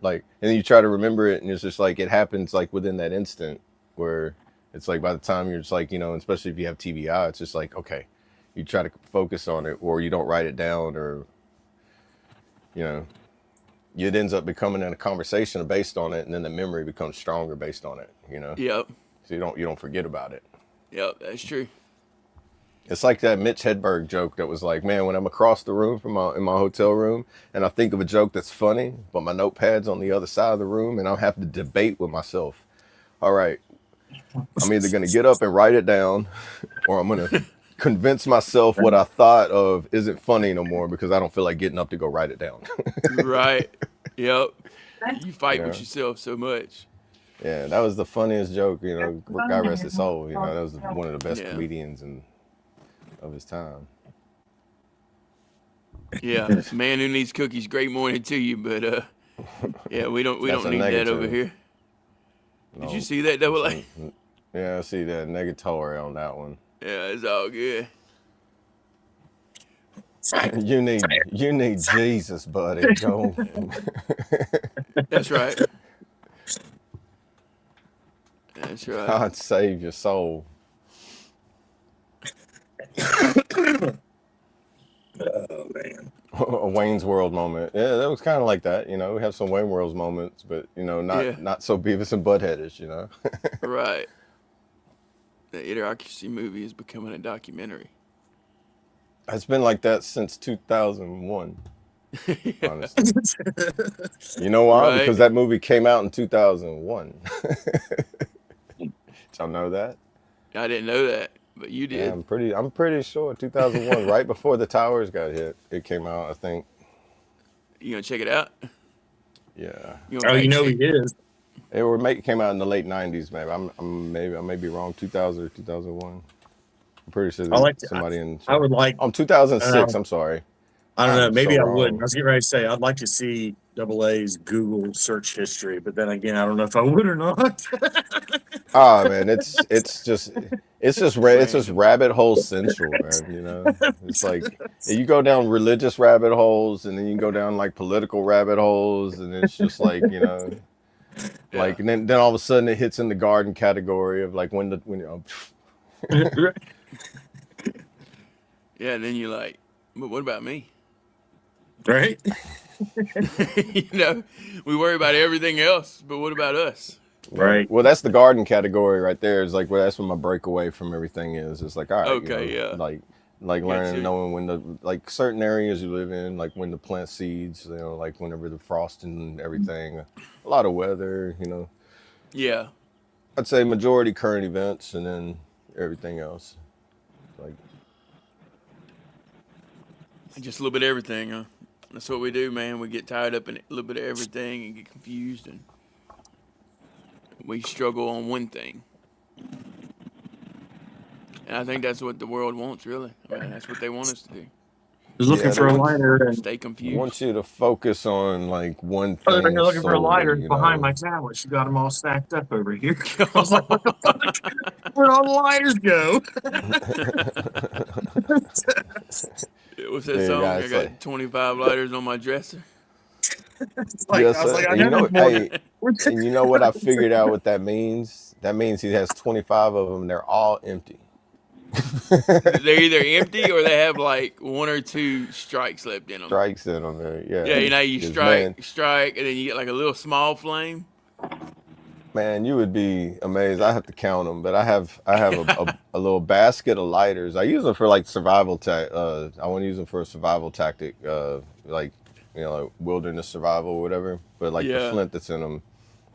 like, and then you try to remember it and it's just like it happens like within that instant, where it's like by the time you're just like, especially if you have TBI, it's just like, okay, you try to focus on it, or you don't write it down, or it ends up becoming a conversation based on it, and then the memory becomes stronger based on it, Yep. so you don't forget about it. Yep. That's true. It's like that Mitch Hedberg joke that was like, man, when I'm across the room from in my hotel room and I think of a joke that's funny, but my notepad's on the other side of the room and I'll have to debate with myself. All right, I'm either going to get up and write it down, or I'm going to convince myself what I thought of isn't funny no more because I don't feel like getting up to go write it down. Right. Yep. You fight with Yeah. yourself so much. Yeah, that was the funniest joke, God rest his soul. That was one of the best Yeah. comedians of his time. Yeah, man who needs cookies. Great morning to you, but yeah, we don't That's a need that over negative. here. Did you No, see that, it's Double A? a, yeah, I see that negatory on that one. Yeah, it's all good. You need Jesus, buddy. Go. That's right. That's right. God save your soul. Oh man. A Wayne's World moment. Yeah, that was kind of like that. We have some Wayne World moments, but Yeah. not so Beavis and Buttheadish. Right. The Idiocracy movie is becoming a documentary. It's been like that since 2001. Honestly, you know why? Right. Because that movie came out in 2001. Did y'all know that? I didn't know that, but you did. Yeah, I'm pretty sure 2001, right before the towers got hit, it came out. I think. You gonna check it out? Yeah. You Oh, gonna you know fact he check? is. It came out in the late 90s, maybe. I may be wrong. 2000 or 2001. I'm pretty sure I like to, somebody in. I would like. 2006. I'm sorry. I don't know. I'm Maybe so I would. wrong. I was getting ready to say I'd like to see Double A's Google search history, but then again, I don't know if I would or not. Ah, man, it's just Random. rabbit hole central, man. It's like you go down religious rabbit holes, and then you go down like political rabbit holes, and it's just like Yeah. like and then all of a sudden it hits in the garden category of like when Yeah, and then you're like, but what about me? Right? We worry about everything else, but what about us? Right. Well, that's the garden category right there. Is like that's what my breakaway from everything is. It's like all right, Okay, yeah. like learning, Gotcha. knowing when the like certain areas you live in, like when to plant seeds, like whenever the frosting and everything, a lot of weather, Yeah. I'd say majority current events and then everything else. Like Just a little bit of everything, huh? That's what we do, man. We get tied up in a little bit of everything and get confused, and we struggle on one thing. And I think that's what the world wants, really. I mean, that's what they want us to do. Was looking Yeah, for they a want- lighter, and Stay I confused. want you to focus on like one oh, thing. they're looking for a solely, lighter you behind know? my sandwich. You got them all stacked up over here. I was like, what the fuck? Where'd all the lighters go? What's that Yeah, song? yeah, I it's got like- 25 lighters on my dresser. It's like, Yes, I was like, I and you know know, there's more. hey, and you know what I figured out what that means? That means he has 25 of them. They're all empty. They're either empty or they have like one or two strikes left in them. Strikes in them. Yeah. Yeah, you 'Cause, strike, and then you get like a little small flame. Man, you would be amazed. I have to count them, but I have a little basket of lighters. I use them for like survival I want to use them for a survival tactic, like like wilderness survival or whatever. But like the Yeah. flint that's in them,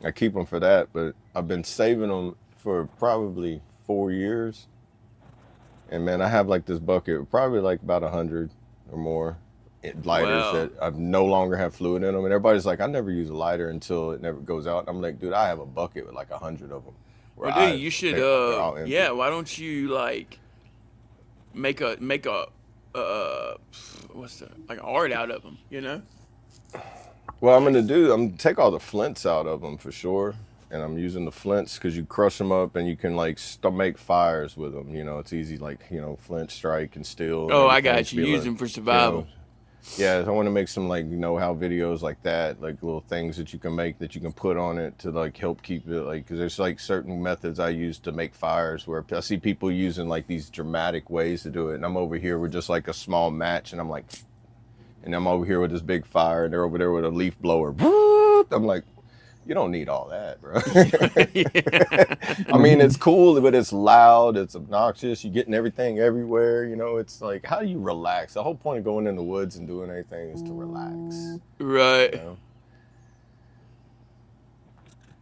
I keep them for that. But I've been saving them for probably 4 years. And man, I have like this bucket, probably like about 100 or more lighters Wow. that I no longer have fluid in them. And everybody's like, I never use a lighter until it never goes out. And I'm like, dude, I have a bucket with like 100 of them. Well, dude, you should. They're all empty. Yeah. Why don't you like make a what's the like art out of them? Well, I'm gonna take all the flints out of them for sure. And I'm using the flints because you crush them up and you can like make fires with them. It's easy, like flint strike and steel. Oh, and I everything got to you. be able Use to, them for survival. Yeah, I want to make some like know-how videos like that, like little things that you can make that you can put on it to like help keep it like because there's like certain methods I use to make fires where I see people using like these dramatic ways to do it, and I'm over here with just like a small match, and I'm like, and I'm over here with this big fire, and they're over there with a leaf blower. I'm like, you don't need all that, bro. I mean, it's cool, but it's loud, it's obnoxious. You're getting everything everywhere. It's like, how do you relax? The whole point of going in the woods and doing anything is to relax. Right.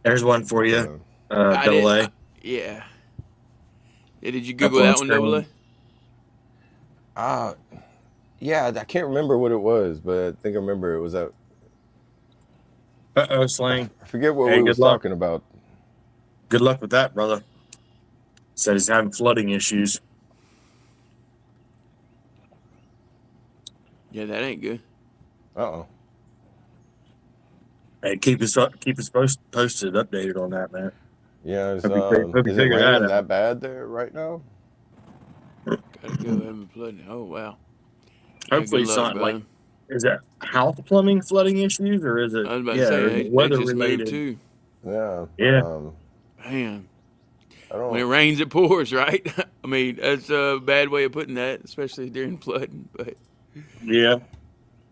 There's one for you, I Double A. did. Yeah. Yeah. Did you Google that one, Double A? Yeah, I can't remember what it was, but I think I remember it was that. Slang. I forget what Hey, we good was luck. talking about. Good luck with that, brother. Said he's having flooding issues. Yeah, that ain't good. Uh-oh. Hey, keep us posted, updated on that, man. Yeah, Hope you is it figure that raining out. that bad there right now? Gotta go having flooding. Oh wow. Yeah, good Hopefully, it's luck, not like. brother. Is it house plumbing flooding issues, or is it? I was about to Yeah, or say is it they weather just moved related? too. Yeah. Yeah. Man, I when it don't. rains, it pours, right? I mean, that's a bad way of putting that, especially during flooding. But Yeah.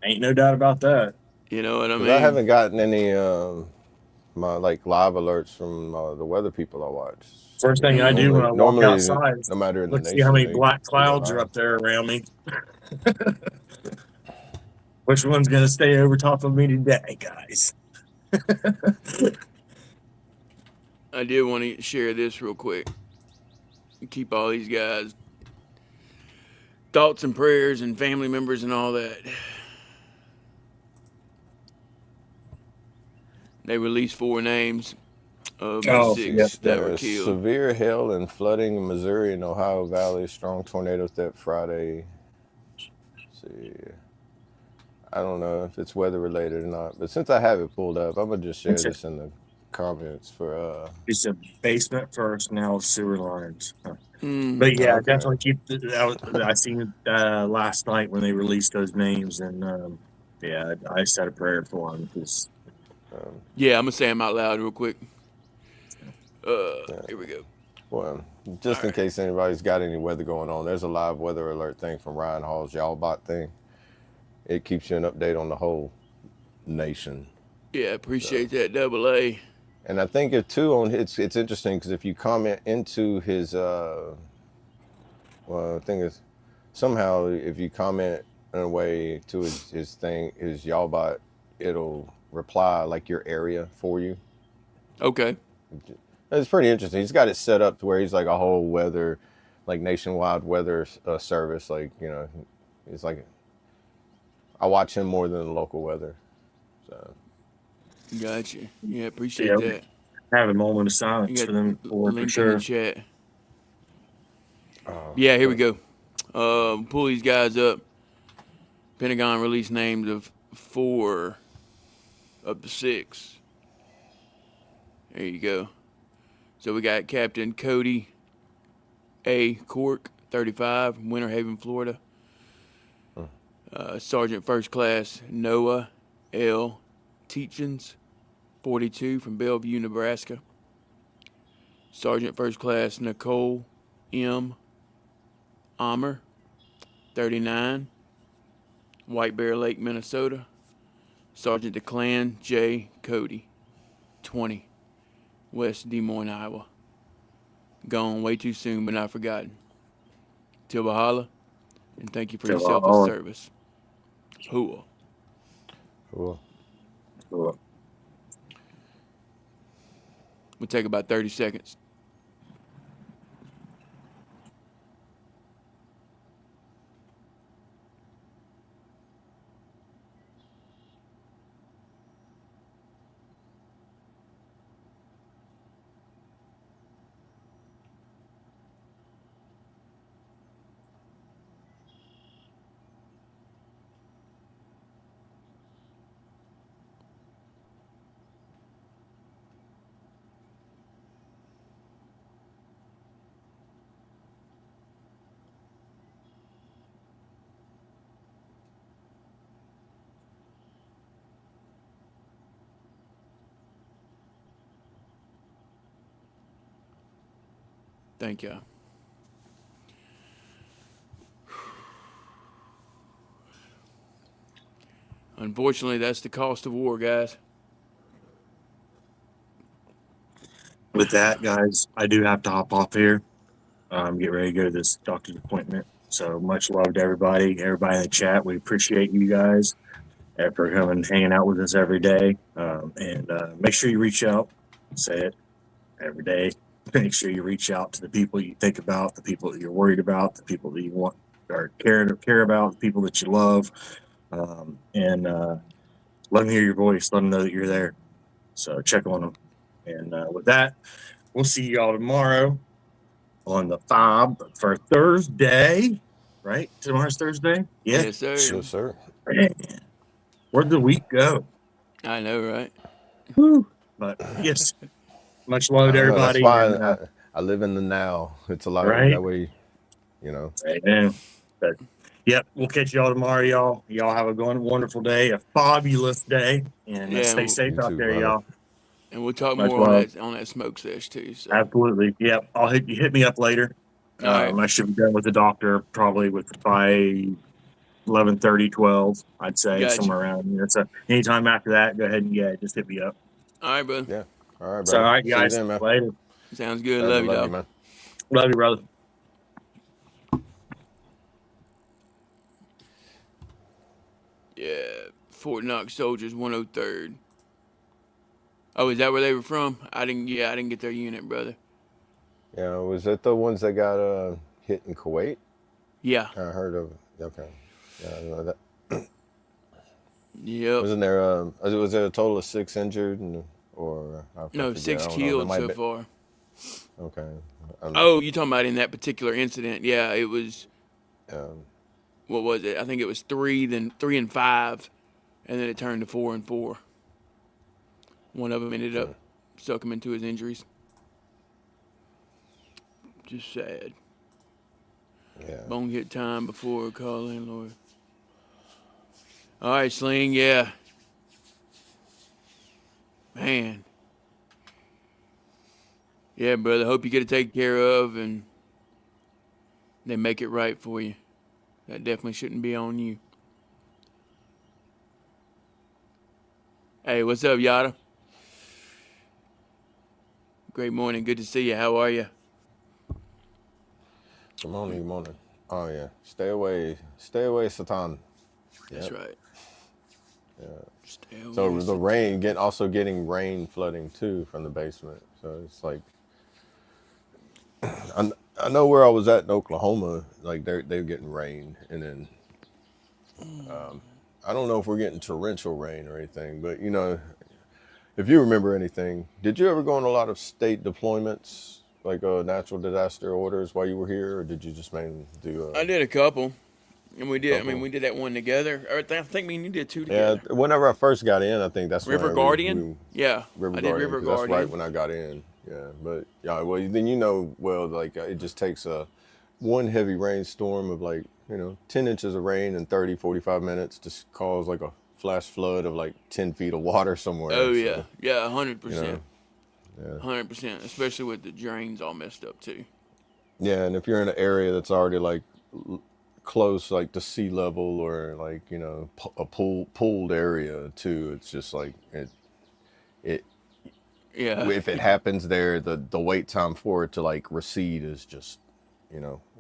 Ain't no doubt about that. you know what I Because I mean? haven't gotten any my like live alerts from the weather people I watch. First thing I do when Normally, I walk normally, outside is no matter in the look see how nation, many black they go clouds are live. up there around me. Which one's gonna stay over top of me today, guys? I did want to share this real quick. Keep all these guys thoughts and prayers and family members and all that. They released 4 names of the Oh, yeah. 6 that were There's killed. severe hail and flooding in Missouri and Ohio Valley. Strong tornadoes that Friday. Let's see, I don't know if it's weather related or not, but since I have it pulled up, I'm gonna just share It's a, this in the comments for. it's a basement first, now sewer lines. Huh. Mm. But yeah, Okay. definitely keep. I seen it last night when they released those names, and yeah, I said a prayer for them because Yeah, I'm gonna say them out loud real quick. Yeah. Here we go. Well, just in case anybody's got any weather going on, there's a live weather alert thing from Ryan Hall's Y'all Bot thing. It keeps you an update on the whole nation. Yeah, appreciate that, Double A. And I think it's interesting because if you comment into his well, the thing is somehow if you comment in a way to his thing, his Y'all Bot, it'll reply like your area for you. Okay. It's pretty interesting. He's got it set up to where he's like a whole weather, like nationwide weather service. Like, you know, it's like, I watch him more than the local weather. So, Gotcha. Yeah, appreciate yeah, that. have a moment of You silence got for them for link in sure. the chat. Yeah, here we go. Pull these guys up. Pentagon released names of 4 of the 6. There you go. So we got Captain Cody A. Cork, 35, Winter Haven, Florida. Sergeant First Class Noah L. Teachins, 42, from Bellevue, Nebraska. Sergeant First Class Nicole M. Amer, 39, White Bear Lake, Minnesota. Sergeant DeClan J. Cody, 20, West Des Moines, Iowa. Gone way too soon, but not forgotten. Till Bahala, and thank you for your selfless service. Hooah. cool. Cool. We'll take about 30 seconds. Thank you. Unfortunately, that's the cost of war, guys. With that, guys, I do have to hop off here. Get ready to go to this doctor's appointment. So much love to everybody in the chat. We appreciate you guys for coming and hanging out with us every day. And make sure you reach out. Say it every day. Make sure you reach out to the people you think about, the people that you're worried about, the people that you want or care about, the people that you love, and let them hear your voice. Let them know that you're there. So check on them. And with that, we'll see y'all tomorrow on the FOB for Thursday. Right? Tomorrow's Thursday? Yeah. Yes, sir. Yes, sir. Man, where'd the week go? I know, right? Whew. But yes, much love I to don't know. That's everybody. why And I live in the now. It's a lot right, that way, you know. amen. But yep, we'll catch y'all tomorrow, y'all. Y'all have a wonderful day, a fabulous day, and Yeah, stay safe You out too, there, brother. y'all. and we'll talk Much more love. on that smoke sesh too. So, all Absolutely. Yep. I'll hit me up later. right, I should be done with the doctor probably by 11:30, 12, I'd say, gotcha. somewhere around there. So anytime after that, go ahead and just hit me up. All right, brother. Yeah. All right, So all brother. right, See you guys. then, man. Later. Sounds good. All right, Love bro. you, Love you, dog. man. Love you, brother. Yeah, Fort Knox Soldiers, 103rd. Oh, is that where they were from? I didn't get their unit, brother. Yeah, was that the ones that got hit in Kuwait? Yeah. I heard of. Okay. Yeah, I know that. Yep. Wasn't there? Was there a total of 6 injured, or I No, forget? 6 I don't know. There killed might so be. far. Okay. Oh, you talking about in that particular incident? Yeah, it was. Um, What was it? I think it was 3, then 3 and 5, and then it turned to 4 and 4. One of them ended up succumbing to his injuries. Just sad. yeah. Bone hit time before call in, Lord. All right, Sling. Yeah, man. Yeah, brother. Hope you get it taken care of and they make it right for you. That definitely shouldn't be on you. Hey, what's up, Yada? Great morning. Good to see you. How are you? Good morning. Good morning. Oh yeah. Stay away, Satan. That's Yep. right. Stay away. So the rain, getting rain flooding too from the basement. So it's like, I know where I was at in Oklahoma. Like they're getting rain, and then I don't know if we're getting torrential rain or anything, but if you remember anything, did you ever go on a lot of state deployments, like natural disaster orders while you were here, or did you just mainly do I did a couple, and we did. I mean, couple? we did that one together. Or I think me and you did 2 Yeah, together. whenever I first got in, I think that's River when Guardian. we Yeah, River I did Guardian, River because that's right Guardian. when I got in. Yeah, but yeah, well then well, like it just takes one heavy rainstorm of like 10 inches of rain in 30, 45 minutes to cause like a flash flood of like 10 feet of water somewhere. Oh yeah, So yeah, you know, 100%, yeah, 100%. Especially with the drains all messed up too. yeah, and if you're in an area that's already like close like to sea level, or like a pooled area too, it's just like it Yeah, if it happens there, the wait time for it to like recede is just,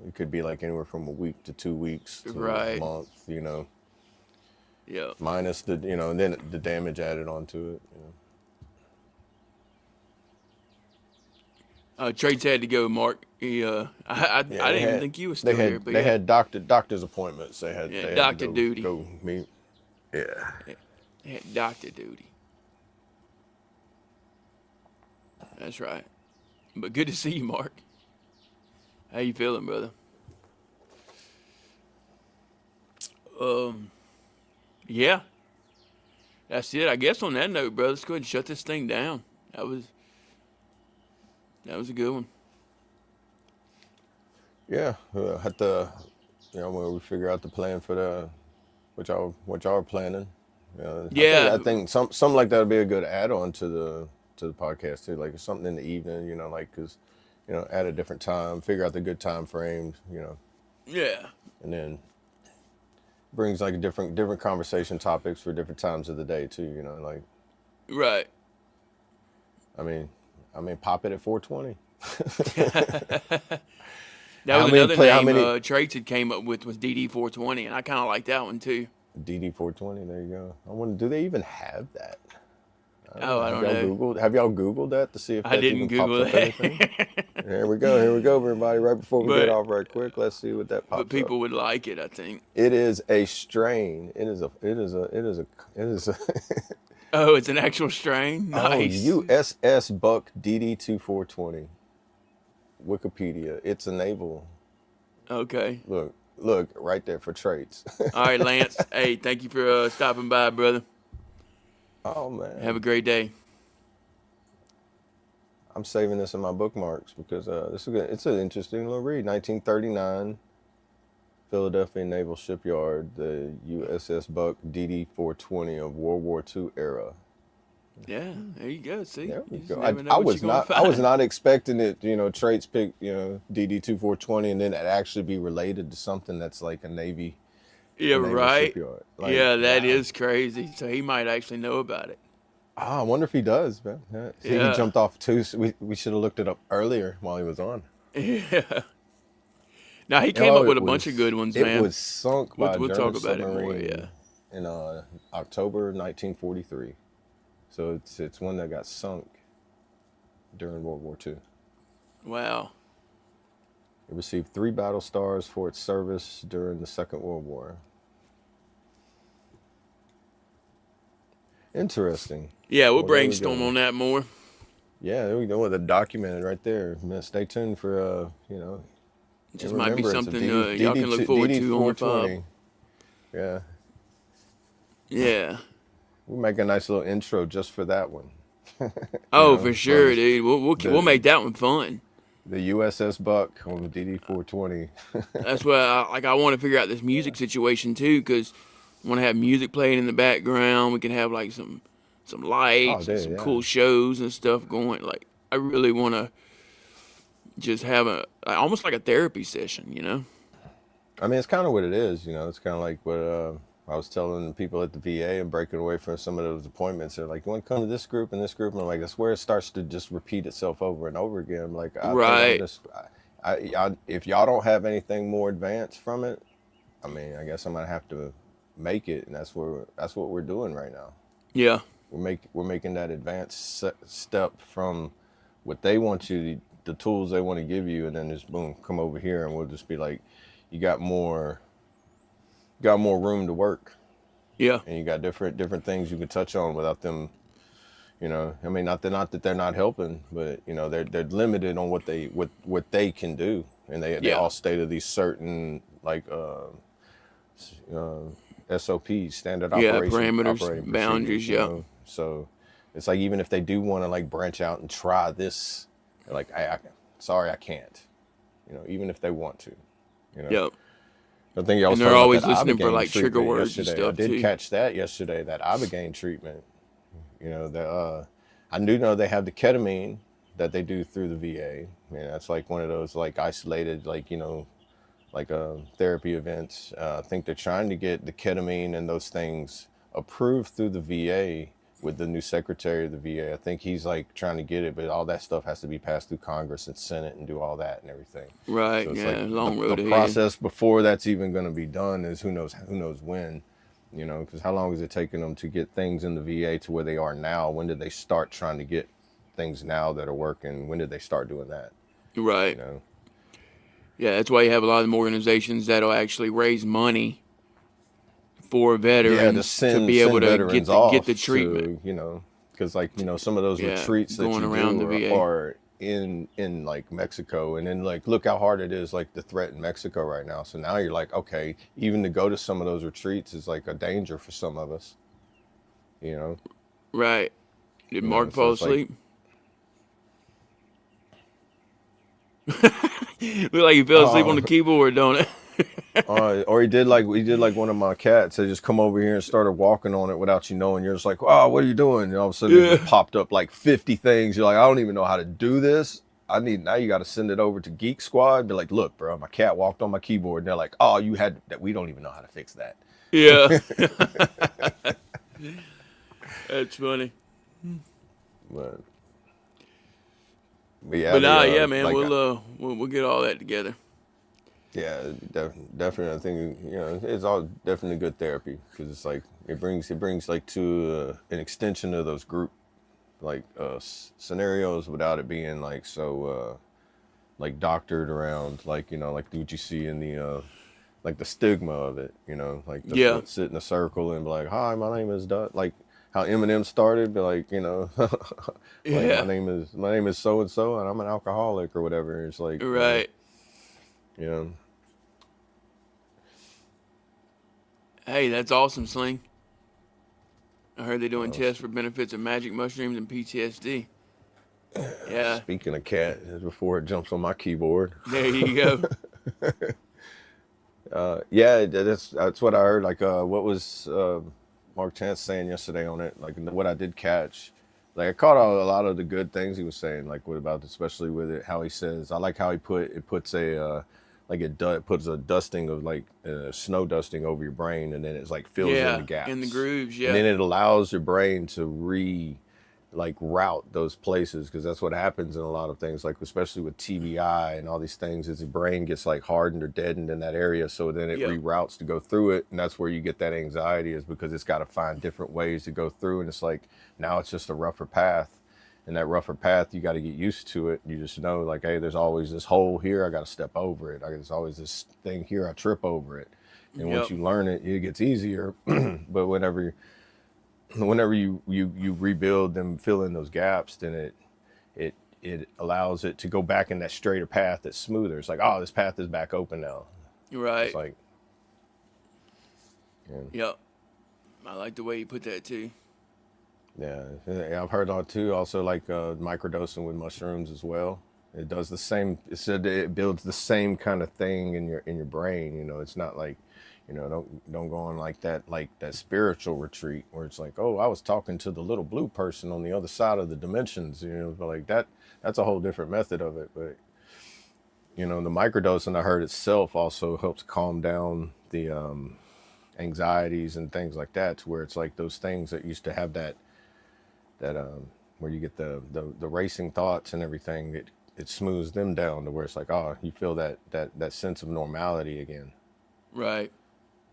it could be like anywhere from a week to 2 weeks to a right. month, Yeah. minus the, and then the damage added onto it. Trace had to go, Mark. He, I Yeah, didn't even think you was they still here, but they yeah, had doctor's appointments. yeah, They had to doctor duty. go meet. Yeah. They had doctor duty. That's right. But good to see you, Mark. How you feeling, brother? Yeah. That's it. I guess on that note, brother, let's go ahead and shut this thing down. That was a good one. Yeah, had to, when we figure out the plan for what y'all are planning. Yeah, I think something like that would be a good add-on to the podcast too, like something in the evening, like because, at a different time, figure out the good time frames, yeah, and then brings like different conversation topics for different times of the day too, like right. I mean, pop it at 420. That was another name Trace had came up with was DD420, and I kind of like that one too. DD420. There you go. I wonder, do they even have that? I don't know. Have y'all Googled that to see if I that didn't even Google pops up anything? that. Here we go, everybody. Right before we get off, right quick, let's see what that pops But people up. would like it, I think. It is a strain. It is a. Oh, it's an actual strain. Nice. Oh, USS Buck DD2420. Wikipedia. It's a naval. Okay. Look, Look, right there for traits. All right, Lance. Hey, thank you for stopping by, brother. Oh Have a man, great day. I'm saving this in my bookmarks because this is it's an interesting little read. 1939, Philadelphia Naval Shipyard, the USS Buck DD-420 of World War II era. Yeah, there you go. See, There we you just go. never know what you're gonna I was find. not expecting it. Traits pick DD-2420, and then it actually be related to something that's like Yeah, a naval right. shipyard. Like, Yeah, that wow. is crazy. So he might actually know about it. I wonder if he does, man. Yeah. See, he Yeah. jumped off too. So we should have looked it up earlier while he was on. Yeah. Now he came Oh, up with a bunch of good ones, it man. was sunk We'll by a we'll German talk about it more. submarine Yeah. in October 1943. So it's one that got sunk during World War II. Wow. It received 3 battle stars for its service during the Second World War. Interesting. Yeah, we'll Well, there we brainstorm go. on that more. Yeah, there we go with it documented right there. Man, stay tuned for Just in might be remembrance of something y'all can look forward to on the fob. DD-420. Yeah, Yeah. we'll make a nice little intro just for that one. Oh, for sure, From dude. We'll the make that one fun. USS Buck on the DD-420. That's why I want to figure out this music situation too, because I want to have music playing in the background. We can have like some Oh, lights and dude, some yeah. cool shows and stuff going. Like I really want to just have almost like a therapy session, you know? I mean, it's kind of what it is. It's kind of like what I was telling the people at the VA and breaking away from some of those appointments. They're like, you want to come to this group and this group? And I'm like, that's where it starts to just repeat itself over and over again. I'm like, I think I'm Right. just, if y'all don't have anything more advanced from it, I mean, I guess I'm gonna have to make it, and that's what we're doing right now. Yeah. We're making that advanced step from what they want you, the tools they want to give you, and then just boom, come over here, and we'll just be like, you got more room to work, Yeah. and you got different things you can touch on without them. I mean, not that they're not helping, but they're limited on what they can do, and they Yeah. all stated these certain like SOPs, standard Yeah. operating Parameters, boundaries. procedures. Yeah. So it's like even if they do want to like branch out and try this, they're like, sorry, I can't. Even if they want to. Yeah. I think y'all was And they're talking about always that listening for Ibogaine like trigger treatment words and yesterday. I stuff did too. catch that yesterday. That Ibogaine treatment. I do know they have the ketamine that they do through the VA. That's like one of those like isolated therapy events. I think they're trying to get the ketamine and those things approved through the VA with the new secretary of the VA. I think he's like trying to get it, but all that stuff has to be passed through Congress and Senate and do all that and everything. Right. So it's Yeah. like Long the road ahead. process before that's even going to be done is who knows when. Because how long is it taking them to get things in the VA to where they are now? When did they start trying to get things now that are working? When did they start doing that? Right. Yeah. That's why you have a lot of them organizations that'll actually raise money for Yeah, to veterans to be able send to veterans get off the treatment. because some of those Yeah. retreats that Going you around the do VA. are in like Mexico, and then like look how hard it is, like the threat in Mexico right now. So now you're like, okay, even to go to some of those retreats is like a danger for some of us. Right. Did Mark so fall it's like, asleep? Look like he fell asleep on the keyboard, don't it? or he did like one of my cats. They just come over here and started walking on it without you knowing. You're just like, oh, what are you doing? And all of a sudden, it just popped up like 50 things. You're like, I don't even know how to do this. Now you got to send it over to Geek Squad. Be like, look, bro, my cat walked on my keyboard. And they're like, oh, you had that. We don't even know how to fix that. Yeah. That's funny. But yeah, But nah, yeah, man, we'll get all that together. Yeah, definitely. I think it's all definitely good therapy because it's like it brings like to an extension of those group like scenarios without it being like so like doctored around like like what you see in the like the stigma of it. Like Yeah. sit in a circle and be like, hi, my name is like how Eminem started, be like like Yeah. my name is so and so and I'm an alcoholic or whatever. It's like Right. Hey, that's awesome, Sling. I heard they're doing tests for benefits of magic mushrooms and PTSD. Yeah, Speaking of cat, before it jumps on my keyboard. there you go. Yeah, that's what I heard. Like, what was Mark Chance saying yesterday on it? Like, what I did catch, like, I caught a lot of the good things he was saying. Like, what about, especially with it, how he says, I like how he puts it puts a dusting of like snow dusting over your brain, and then it's like fills in the Yeah, gaps, in the grooves. and then Yeah, it allows your brain to route those places, because that's what happens in a lot of things, like especially with TBI and all these things, is the brain gets like hardened or deadened in that area, so then it Yep. reroutes to go through it, and that's where you get that anxiety, is because it's got to find different ways to go through, and it's like now it's just a rougher path, and that rougher path you got to get used to it. You just know, like, hey, there's always this hole here, I got to step over it. There's always this thing here, I trip over it, and Yep. once you learn it, it gets easier. But whenever you rebuild and fill in those gaps, then it allows it to go back in that straighter path that's smoother. It's like, oh, this path is back open now. You're right. It's like, yeah, Yep. I like the way you put that too. yeah. I've heard that too. Also, like microdosing with mushrooms as well. It does the same. It said it builds the same kind of thing in your brain. You know, it's not like, you know, don't go on like that spiritual retreat where it's like, oh, I was talking to the little blue person on the other side of the dimensions. You know, but like that's a whole different method of it. But you know, the microdosing, I heard itself also helps calm down the anxieties and things like that, to where it's like those things that used to have that where you get the racing thoughts and everything, it smooths them down to where it's like, oh, you feel that sense of normality again. Right.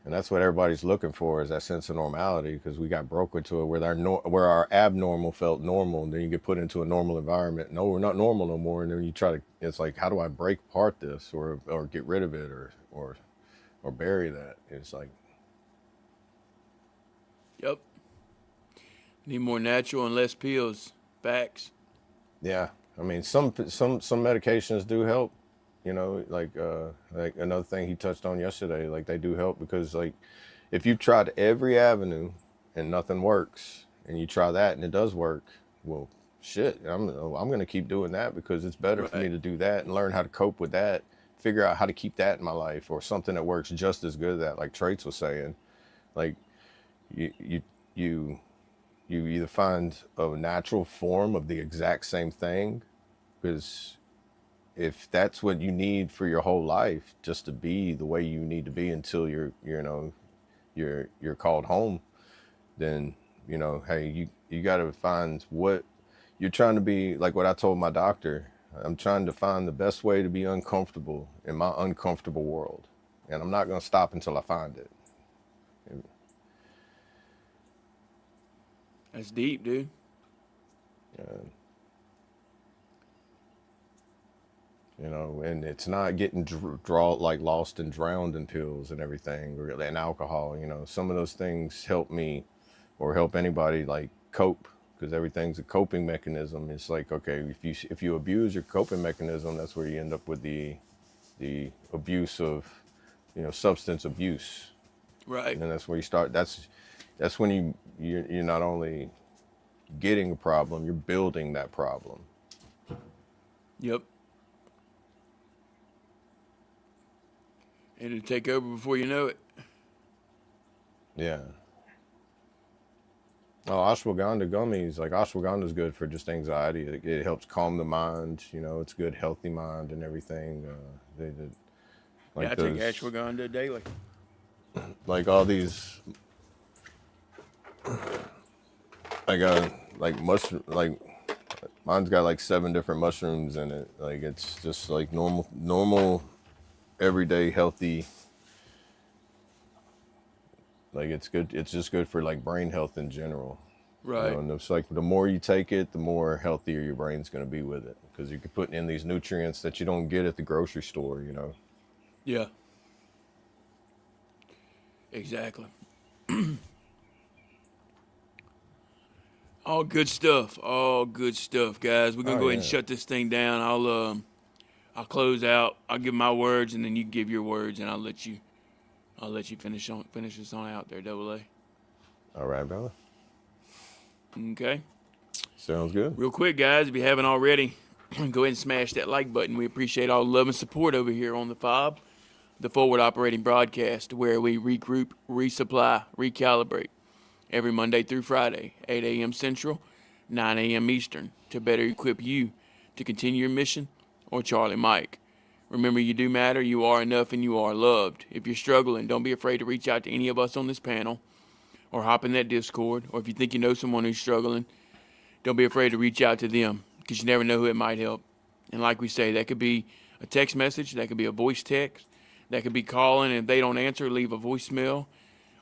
And that's what everybody's looking for, is that sense of normality, because we got broke into it where our abnormal felt normal, and then you get put into a normal environment. No, we're not normal no more, and then you try to. It's like, how do I break apart this, or get rid of it, or bury that? It's like, Yep. Need more natural and less pills. Facts. yeah. I mean, some medications do help. You know, like another thing he touched on yesterday, like they do help, because like if you've tried every avenue and nothing works, and you try that and it does work, well, shit, I'm going to keep doing that, because it's better for me Right. to do that and learn how to cope with that, figure out how to keep that in my life, or something that works just as good as that, like Traits was saying. Like you either find a natural form of the exact same thing, because if that's what you need for your whole life, just to be the way you need to be until you're called home, then, you know, hey, you got to find what you're trying to be. Like what I told my doctor, I'm trying to find the best way to be uncomfortable in my uncomfortable world, and I'm not going to stop until I find it. That's deep, dude. You know, and it's not getting like lost and drowned in pills and everything, or and alcohol. You know, some of those things help me, or help anybody, like cope, because everything's a coping mechanism. It's like, okay, if you abuse your coping mechanism, that's where you end up with the abuse of, you know, substance abuse. Right. And then that's where you start. That's when you're not only getting a problem, you're building that problem. Yep. It'll take over before you know it. Yeah. Oh, ashwagandha gummies. Like ashwagandha's good for just anxiety. It helps calm the mind. You know, it's good, healthy mind and everything. Like Yeah, I take ashwagandha daily. like all these, like mushroom, like mine's got like 7 different mushrooms in it. Like it's just like normal, everyday healthy. Like it's good. It's just good for like brain health in general. Right. You know, and it's like the more you take it, the more healthier your brain's going to be with it, because you're putting in these nutrients that you don't get at the grocery store. You know. Yeah. Exactly. All good stuff. All good stuff, guys. We're gonna go ahead and shut this thing down. I'll close out. I'll give my words, and then you give your words, and I'll let you I'll let you finish this on out there, Double A. All right, brother. Okay. Sounds good. Real quick, guys, if you haven't already, go ahead and smash that like button. We appreciate all the love and support over here on the FOB, the Forward Operating Broadcast, where we regroup, resupply, recalibrate every Monday through Friday, 8 a.m. Central, 9 a.m. Eastern, to better equip you to continue your mission, or Charlie Mike. Remember, you do matter, you are enough, and you are loved. If you're struggling, don't be afraid to reach out to any of us on this panel, or hop in that Discord, or if you think you know someone who's struggling, don't be afraid to reach out to them, because you never know who it might help. And like we say, that could be a text message, that could be a voice text, that could be calling, and if they don't answer, leave a voicemail.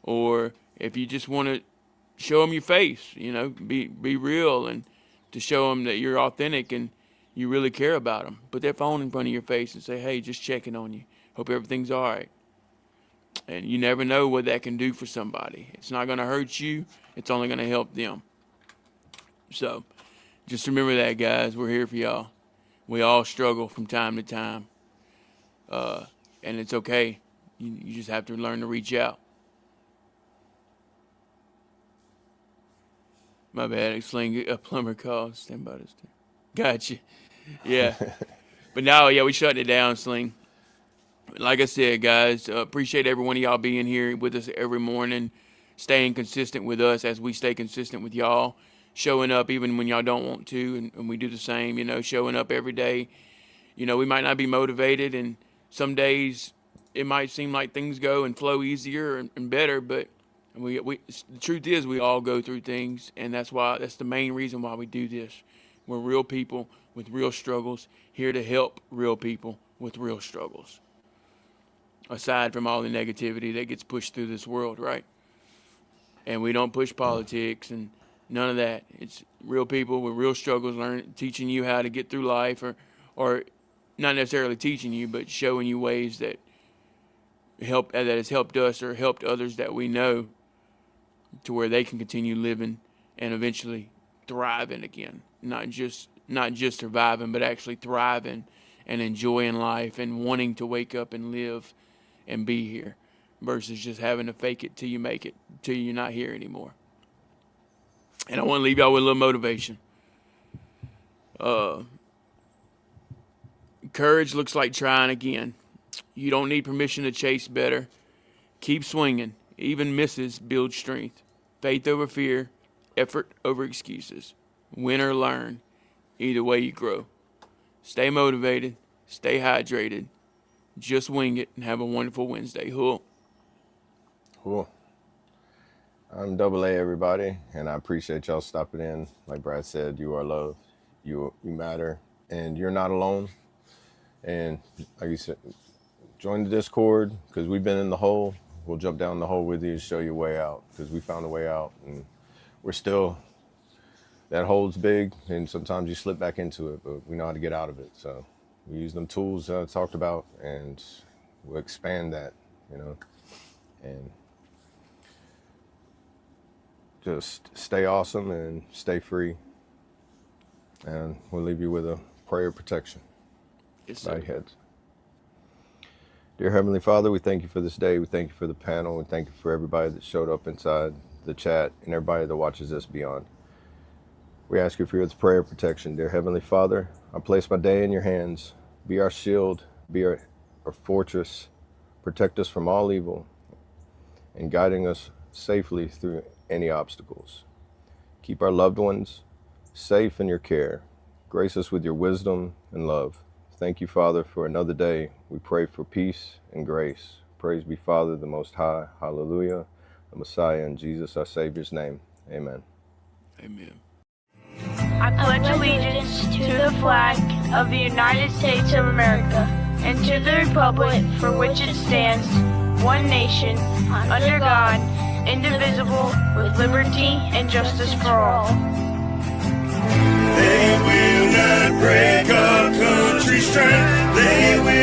Or if you just want to show them your face, be real, and to show them that you're authentic and you really care about them. Put their phone in front of your face and say, hey, just checking on you. Hope everything's all right. And you never know what that can do for somebody. It's not going to hurt you. It's only going to help them. So just remember that, guys. We're here for y'all. We all struggle from time to time. And it's okay. You just have to learn to reach out. My bad. Sling a plumber call. Stand by this. Gotcha. Yeah. But now, we shut it down, Sling. Like I said, guys, appreciate every one of y'all being here with us every morning, staying consistent with us as we stay consistent with y'all, showing up even when y'all don't want to, and we do the same, showing up every day. We might not be motivated, and some days it might seem like things go and flow easier and better, but the truth is we all go through things, and that's the main reason why we do this. We're real people with real struggles, here to help real people with real struggles. Aside from all the negativity that gets pushed through this world, right? And we don't push politics and none of that. It's real people with real struggles, teaching you how to get through life, or not necessarily teaching you, but showing you ways that has helped us or helped others that we know, to where they can continue living and eventually thriving again. Not just surviving, but actually thriving and enjoying life and wanting to wake up and live and be here, versus just having to fake it till you make it, till you're not here anymore. And I want to leave y'all with a little motivation. Courage looks like trying again. You don't need permission to chase better. Keep swinging. Even misses build strength. Faith over fear. Effort over excuses. Win or learn. Either way you grow. Stay motivated. Stay hydrated. Just wing it and have a wonderful Wednesday. Cool. I'm Double A, everybody, and I appreciate y'all stopping in. Like Brad said, you are loved. You matter, and you're not alone. And like you said, join the Discord, because we've been in the hole. We'll jump down the hole with you and show you a way out, because we found a way out, and we're still, that hole's big, and sometimes you slip back into it, but we know how to get out of it. So we use them tools I talked about, and we'll expand that, and just stay awesome and stay free. And we'll leave you with a prayer of protection. Yes, sir. Bow your heads. Dear Heavenly Father, we thank you for this day. We thank you for the panel. We thank you for everybody that showed up inside the chat and everybody that watches us beyond. We ask you for your prayer of protection. Dear Heavenly Father, I place my day in your hands. Be our shield, be our fortress. Protect us from all evil and guiding us safely through any obstacles. Keep our loved ones safe in your care. Grace us with your wisdom and love. Thank you, Father, for another day. We pray for peace and grace. Praise be Father, the Most High. Hallelujah. The Messiah, in Jesus, our Savior's name. Amen. Amen. I pledge allegiance to the flag of the United States of America and to the republic for which it stands, one nation, under God, indivisible, with liberty and justice for all. They will not break our country's strength. They will